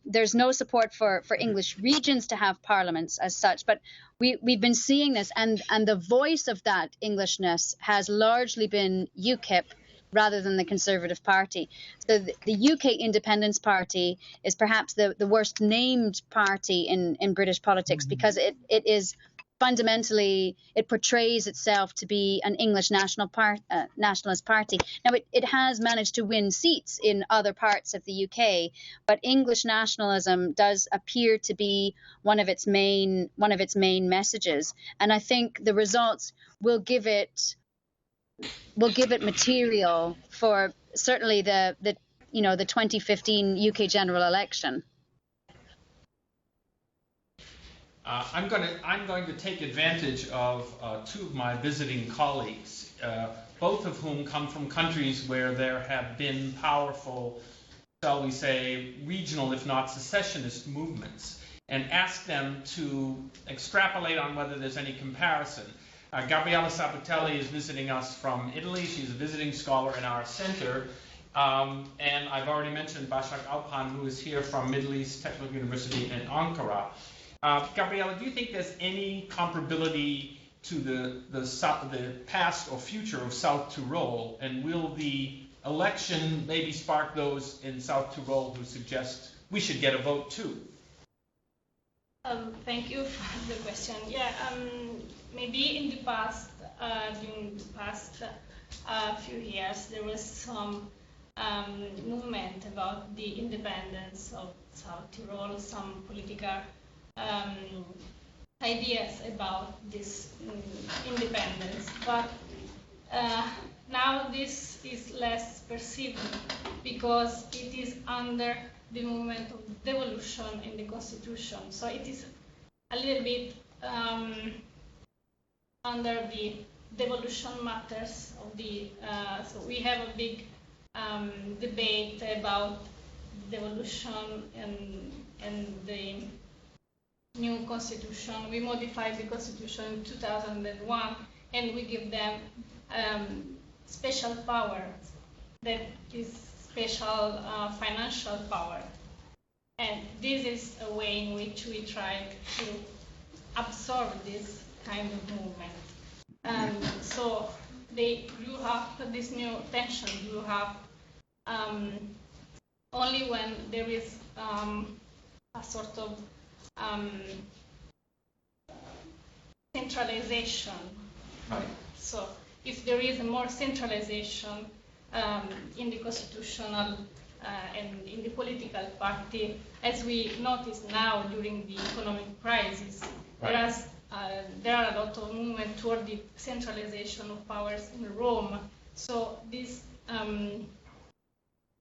There's no support for English regions to have parliaments as such, but we've been seeing this, and the voice of that Englishness has largely been UKIP rather than the Conservative Party. So the UK Independence Party is perhaps the worst named party in British politics, because it is fundamentally, it portrays itself to be an English nationalist party. Now, it has managed to win seats in other parts of the UK, but English nationalism does appear to be one of its main messages. And I think the results will give it material for certainly the 2015 UK general election. I'm going to take advantage of two of my visiting colleagues, both of whom come from countries where there have been powerful, shall we say, regional, if not secessionist movements, and ask them to extrapolate on whether there's any comparison. Gabriella Sabatelli is visiting us from Italy. She's a visiting scholar in our center. And I've already mentioned Başak Alpan, who is here from Middle East Technical University in Ankara. Gabriella, do you think there's any comparability to the past or future of South Tyrol? And will the election maybe spark those in South Tyrol who suggest we should get a vote too? Thank you for the question. Yeah, maybe in the past, during the past few years, there was some movement about the independence of South Tyrol, some political ideas about this independence, but now this is less perceived because it is under the movement of devolution in the constitution. So it is a little bit under the devolution matters of the. So we have a big debate about devolution and the new constitution. We modified the constitution in 2001, and we give them special power, that is special financial power. And this is a way in which we try to absorb this kind of movement. So they grew up, this new tension grew up only when there is a sort of centralization. Right. So if there is more centralization in the constitutional and in the political party, as we notice now during the economic crisis, right. There are a lot of movement toward the centralization of powers in Rome. So this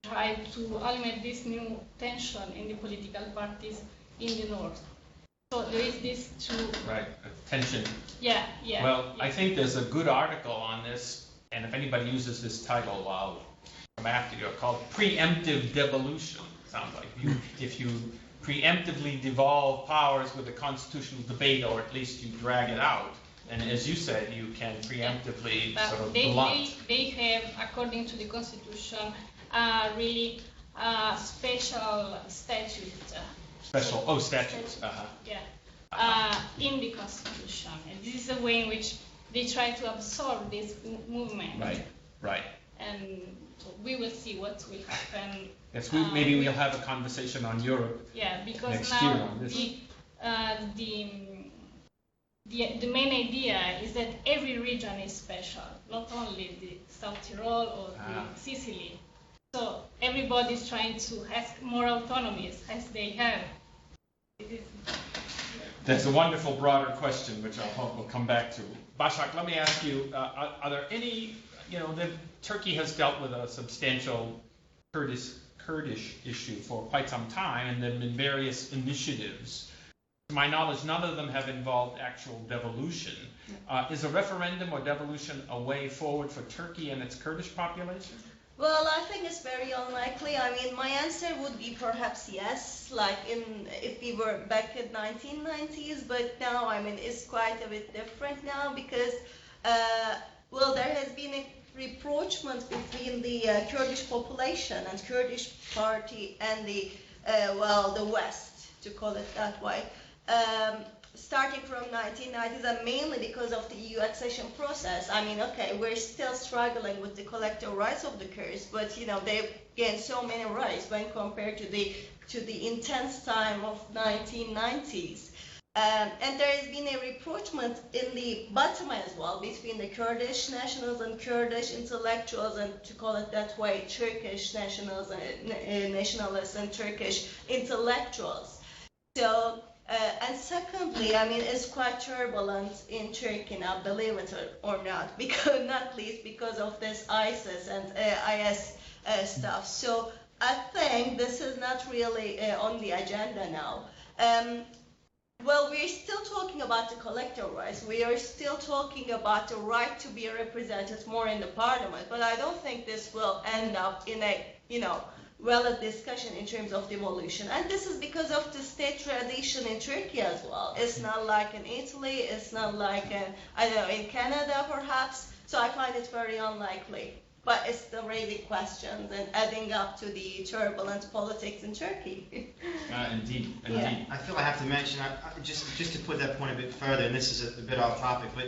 try to eliminate this new tension in the political parties in the north. So there is this too. Right, tension. Yeah, yeah. Well, yeah. I think there's a good article on this, and if anybody uses this title, I'll come after you, called Preemptive Devolution. Sounds like if you preemptively devolve powers with a constitutional debate, or at least you drag it out, and as you said, you can preemptively sort of blunt. They have, according to the constitution, really special statute. Special, statutes. Yeah. In the constitution, and this is a way in which they try to absorb this movement. Right. And we will see what will happen. Yes, maybe we'll have a conversation on Europe. Yeah, because next now year on this. The main idea is that every region is special, not only the South Tyrol or the Sicily. So everybody is trying to have more autonomies as they have. That's a wonderful broader question, which I hope we'll come back to. Başak, let me ask you, are there any, Turkey has dealt with a substantial Kurdish issue for quite some time, and there have been various initiatives. To my knowledge, none of them have involved actual devolution. Is a referendum or devolution a way forward for Turkey and its Kurdish population? Well, I think it's very unlikely. I mean, my answer would be perhaps yes, like if we were back in 1990s, but now, I mean, it's quite a bit different now because well, there has been a rapprochement between the Kurdish population and Kurdish party and the West, to call it that way, starting from 1990s, and mainly because of the EU accession process. I mean, okay, we're still struggling with the collective rights of the Kurds, but they've gained so many rights when compared to the intense time of 1990s. And there has been a rapprochement in the bottom as well between the Kurdish nationals and Kurdish intellectuals, and to call it that way, Turkish nationals and nationalists and Turkish intellectuals. So, and secondly, I mean, it's quite turbulent in Turkey now, believe it or not, because not least because of this ISIS and IS stuff. So I think this is not really on the agenda now. Well, we're still talking about the collective rights. We are still talking about the right to be represented more in the parliament, but I don't think this will end up in a, valid discussion in terms of devolution. And this is because of the state tradition in Turkey as well. It's not like in Italy, it's not like in Canada perhaps. So I find it very unlikely. But it's still raising questions and adding up to the turbulent politics in Turkey. Indeed. Yeah. I feel I have to mention, just to put that point a bit further, and this is a bit off topic, but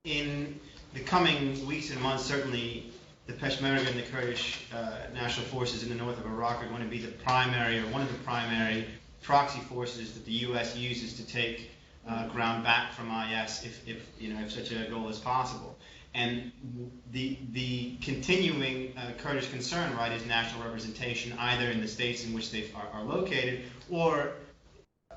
in the coming weeks and months, certainly the Peshmerga and the Kurdish national forces in the north of Iraq are going to be the primary, or one of the primary proxy forces that the U.S. uses to take ground back from IS if such a goal is possible. And the continuing Kurdish concern, right, is national representation, either in the states in which they are located, or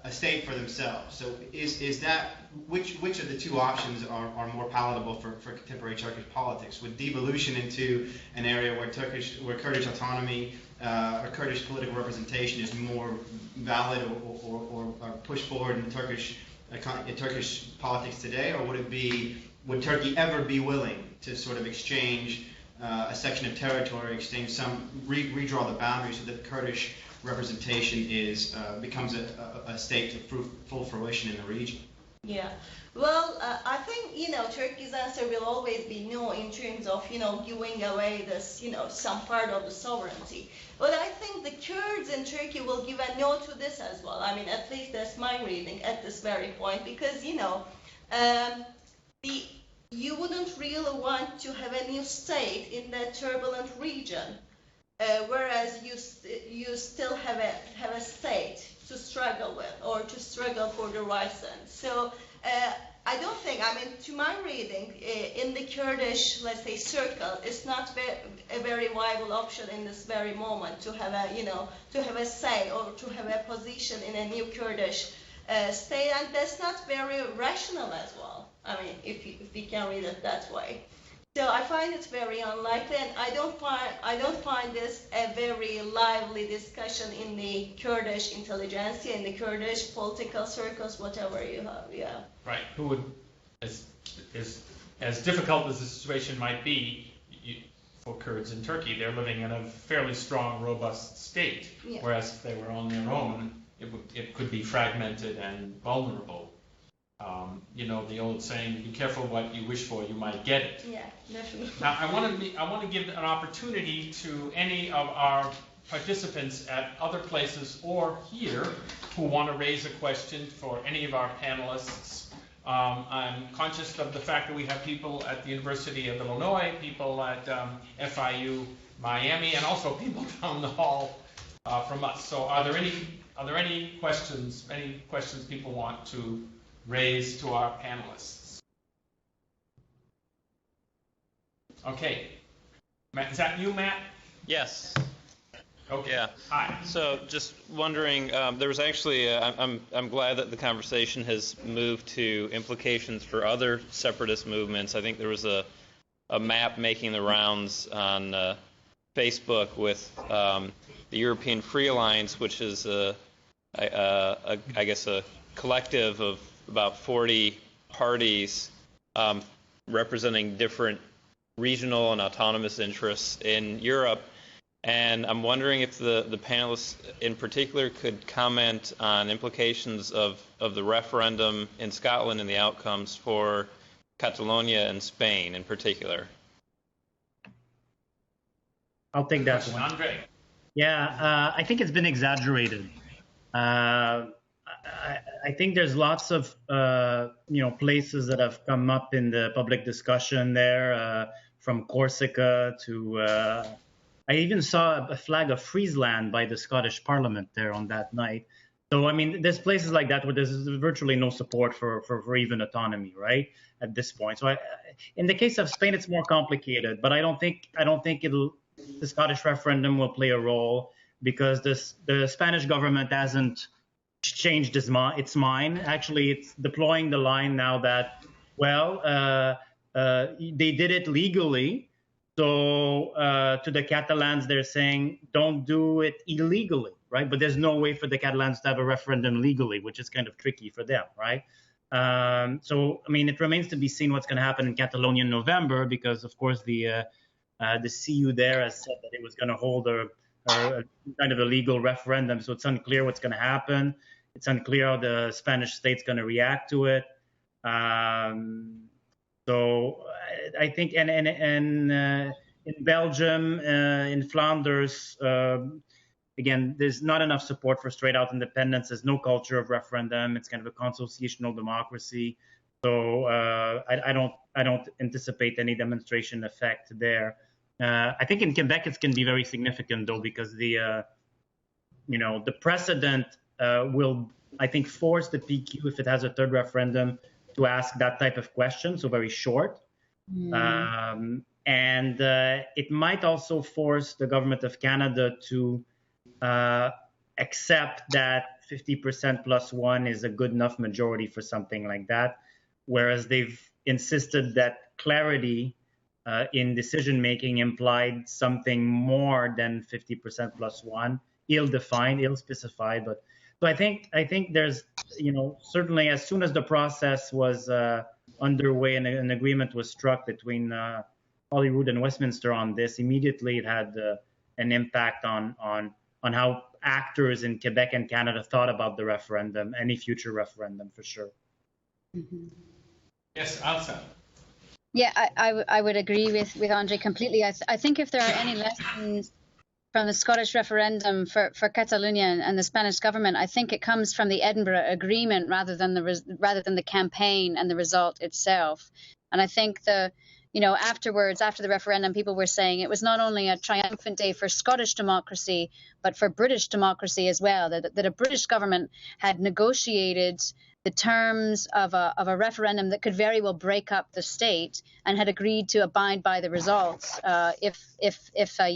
a state for themselves. So is that, which of the two options are more palatable for contemporary Turkish politics? Would devolution into an area where Kurdish autonomy or Kurdish political representation is more valid or pushed forward in Turkish politics today, or would Turkey ever be willing to sort of exchange a section of territory, redraw the boundaries so that Kurdish representation becomes a state to full fruition in the region? Yeah, well, I think Turkey's answer will always be no in terms of giving away this some part of the sovereignty. But I think the Kurds in Turkey will give a no to this as well. I mean, at least that's my reading at this very point, because you wouldn't really want to have a new state in that turbulent region, whereas you still have a state to struggle with, or to struggle for the rights in. So I don't think, I mean, to my reading, in the Kurdish, let's say, circle, it's not a very viable option in this very moment to have a say or to have a position in a new Kurdish state, and that's not very rational as well. I mean, if we can read it that way. So I find it very unlikely, and I don't find this a very lively discussion in the Kurdish intelligentsia, in the Kurdish political circles, whatever you have. Yeah. Right. Who would, as difficult as the situation might be for Kurds in Turkey, they're living in a fairly strong, robust state. Yeah. Whereas if they were on their own, it could be fragmented and vulnerable. The old saying, be careful what you wish for, you might get it. Yeah, definitely. Now, I want to give an opportunity to any of our participants at other places or here who want to raise a question for any of our panelists. I'm conscious of the fact that we have people at the University of Illinois, people at FIU Miami, and also people down the hall from us. So are there any questions people want to raise to our panelists? Okay. Matt, is that you, Matt? Yes. Okay. Yeah. Hi. So just wondering, there was actually, I'm glad that the conversation has moved to implications for other separatist movements. I think there was a map making the rounds on Facebook with the European Free Alliance, which is I guess a collective of about 40 parties representing different regional and autonomous interests in Europe. And I'm wondering if the panelists in particular could comment on implications of the referendum in Scotland and the outcomes for Catalonia and Spain in particular? I'll take that one. André. Yeah, I think it's been exaggerated. I think there's lots of places that have come up in the public discussion there, from Corsica to I even saw a flag of Friesland by the Scottish Parliament there on that night. So I mean, there's places like that where there's virtually no support for even autonomy, right, at this point. So in the case of Spain, it's more complicated, but I don't think the Scottish referendum will play a role because the Spanish government hasn't changed its mind. Actually, it's deploying the line now that, they did it legally. So to the Catalans, they're saying, don't do it illegally, right? But there's no way for the Catalans to have a referendum legally, which is kind of tricky for them, right? So, I mean, it remains to be seen what's going to happen in Catalonia in November, because, of course, the CU there has said that it was going to hold a kind of a legal referendum. So it's unclear what's going to happen. It's unclear how the Spanish state's going to react to it. So I think, and in Belgium, in Flanders, again, there's not enough support for straight out independence. There's no culture of referendum. It's kind of a constitutional democracy. So I don't anticipate any demonstration effect there. I think in Quebec it's going to be very significant though, because the precedent will, I think, force the PQ, if it has a third referendum, to ask that type of question, so very short. And it might also force the government of Canada to accept that 50% plus one is a good enough majority for something like that, whereas they've insisted that clarity in decision-making implied something more than 50% plus one, ill-defined, ill-specified. But so I think there's, certainly as soon as the process was underway and an agreement was struck between Holyrood and Westminster on this, immediately it had an impact on how actors in Quebec and Canada thought about the referendum, any future referendum, for sure. Mm-hmm. Yes, Ailsa. Yeah, I would agree with André completely. I think if there are any lessons from the Scottish referendum for Catalonia and the Spanish government, I think it comes from the Edinburgh Agreement rather than the campaign and the result itself. And I think afterwards, after the referendum, people were saying it was not only a triumphant day for Scottish democracy, but for British democracy as well, that a British government had negotiated the terms of a referendum that could very well break up the state and had agreed to abide by the results if a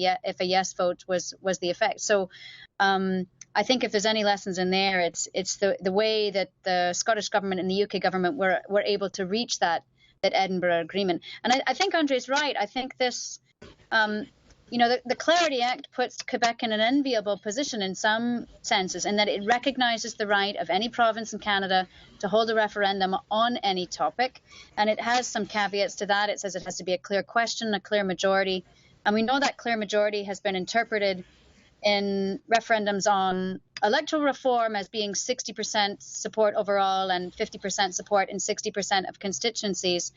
yes vote was the effect. So I think if there's any lessons in there, it's the way that the Scottish government and the UK government were able to reach that Edinburgh Agreement. And I think André's right. I think this, the Clarity Act puts Quebec in an enviable position in some senses, in that it recognizes the right of any province in Canada to hold a referendum on any topic. And it has some caveats to that. It says it has to be a clear question, a clear majority. And we know that clear majority has been interpreted in referendums on electoral reform as being 60% support overall and 50% support in 60% of constituencies.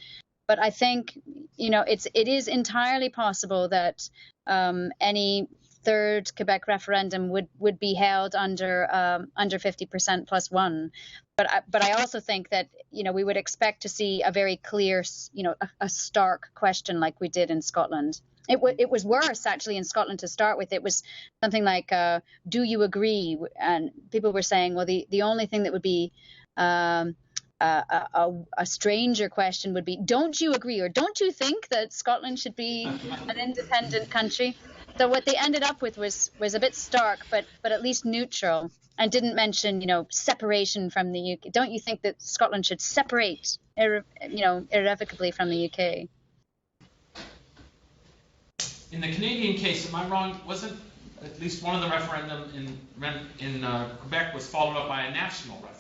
But I think, it is entirely possible that any third Quebec referendum would be held under 50% plus one. But I also think that, we would expect to see a very clear, a stark question like we did in Scotland. It was worse, actually, in Scotland to start with. It was something like, do you agree? And people were saying, well, the only thing that would be a stranger question would be, don't you agree, or don't you think that Scotland should be an independent country? So what they ended up with was a bit stark, but at least neutral, and didn't mention, separation from the UK. Don't you think that Scotland should separate, irrevocably from the UK? In the Canadian case, am I wrong? Wasn't at least one of the referendum in Quebec was followed up by a national referendum?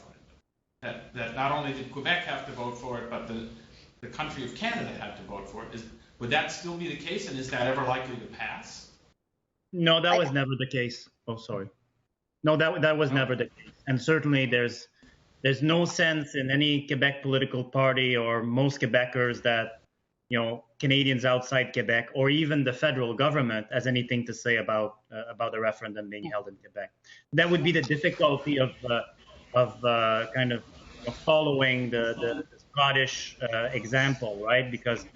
That not only did Quebec have to vote for it, but the country of Canada had to vote for it. Would that still be the case, and is that ever likely to pass? No, that was never the case. Oh, sorry. No, that was never the case. And certainly there's there's no sense in any Quebec political party or most Quebecers that, Canadians outside Quebec or even the federal government has anything to say about the referendum being held in Quebec. That would be the difficulty of kind of following the Scottish example, right? Because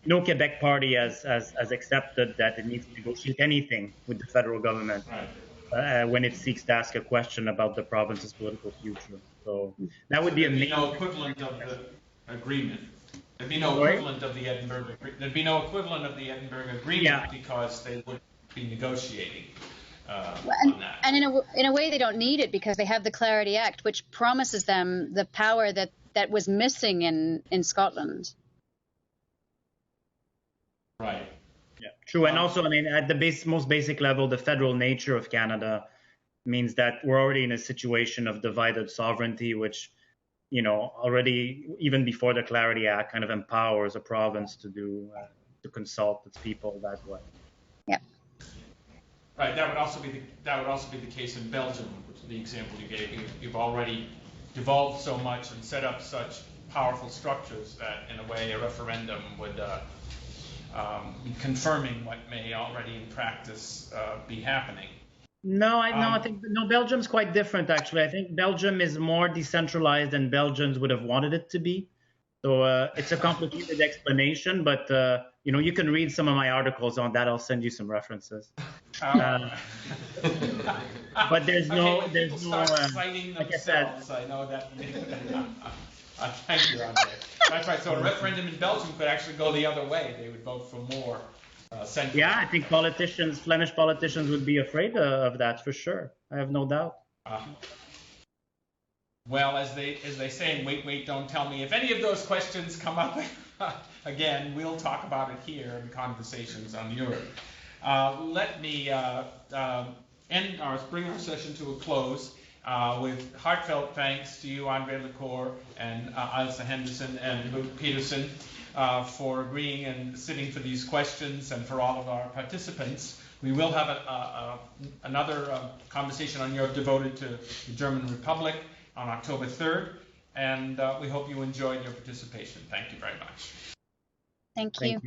no Quebec party has accepted that it needs to negotiate anything with the federal government when it seeks to ask a question about the province's political future. So that would be a main equivalent of the agreement. There'd be no equivalent of the Edinburgh. There'd be no equivalent of the Edinburgh Agreement because they would be negotiating on that. And in a way, they don't need it because they have the Clarity Act, which promises them the power that was missing in Scotland. Right. Yeah, true. And also, at the most basic level, the federal nature of Canada means that we're already in a situation of divided sovereignty, which, already even before the Clarity Act kind of empowers a province to consult its people that way. Yeah. Right. That would also be the case in Belgium, which is the example you gave. You've already devolved so much and set up such powerful structures that, in a way, a referendum would be confirming what may already in practice be happening. I think Belgium's quite different, actually. I think Belgium is more decentralized than Belgians would have wanted it to be. So it's a complicated explanation, but you can read some of my articles on that. I'll send you some references. But there's no, like I said, I know that. Thank you, André. That's right. So a referendum in Belgium could actually go the other way. They would vote for more central. Yeah, I think Flemish politicians would be afraid of that for sure. I have no doubt. Well, as they say in Wait, Don't Tell Me, if any of those questions come up again, we'll talk about it here in Conversations on Europe. Let me bring our session to a close with heartfelt thanks to you, André Lecours, and Ailsa Henderson and Luke Peterson for agreeing and sitting for these questions, and for all of our participants. We will have another conversation on Europe devoted to the German Republic on October 3rd, and we hope you enjoyed your participation. Thank you very much. Thank you.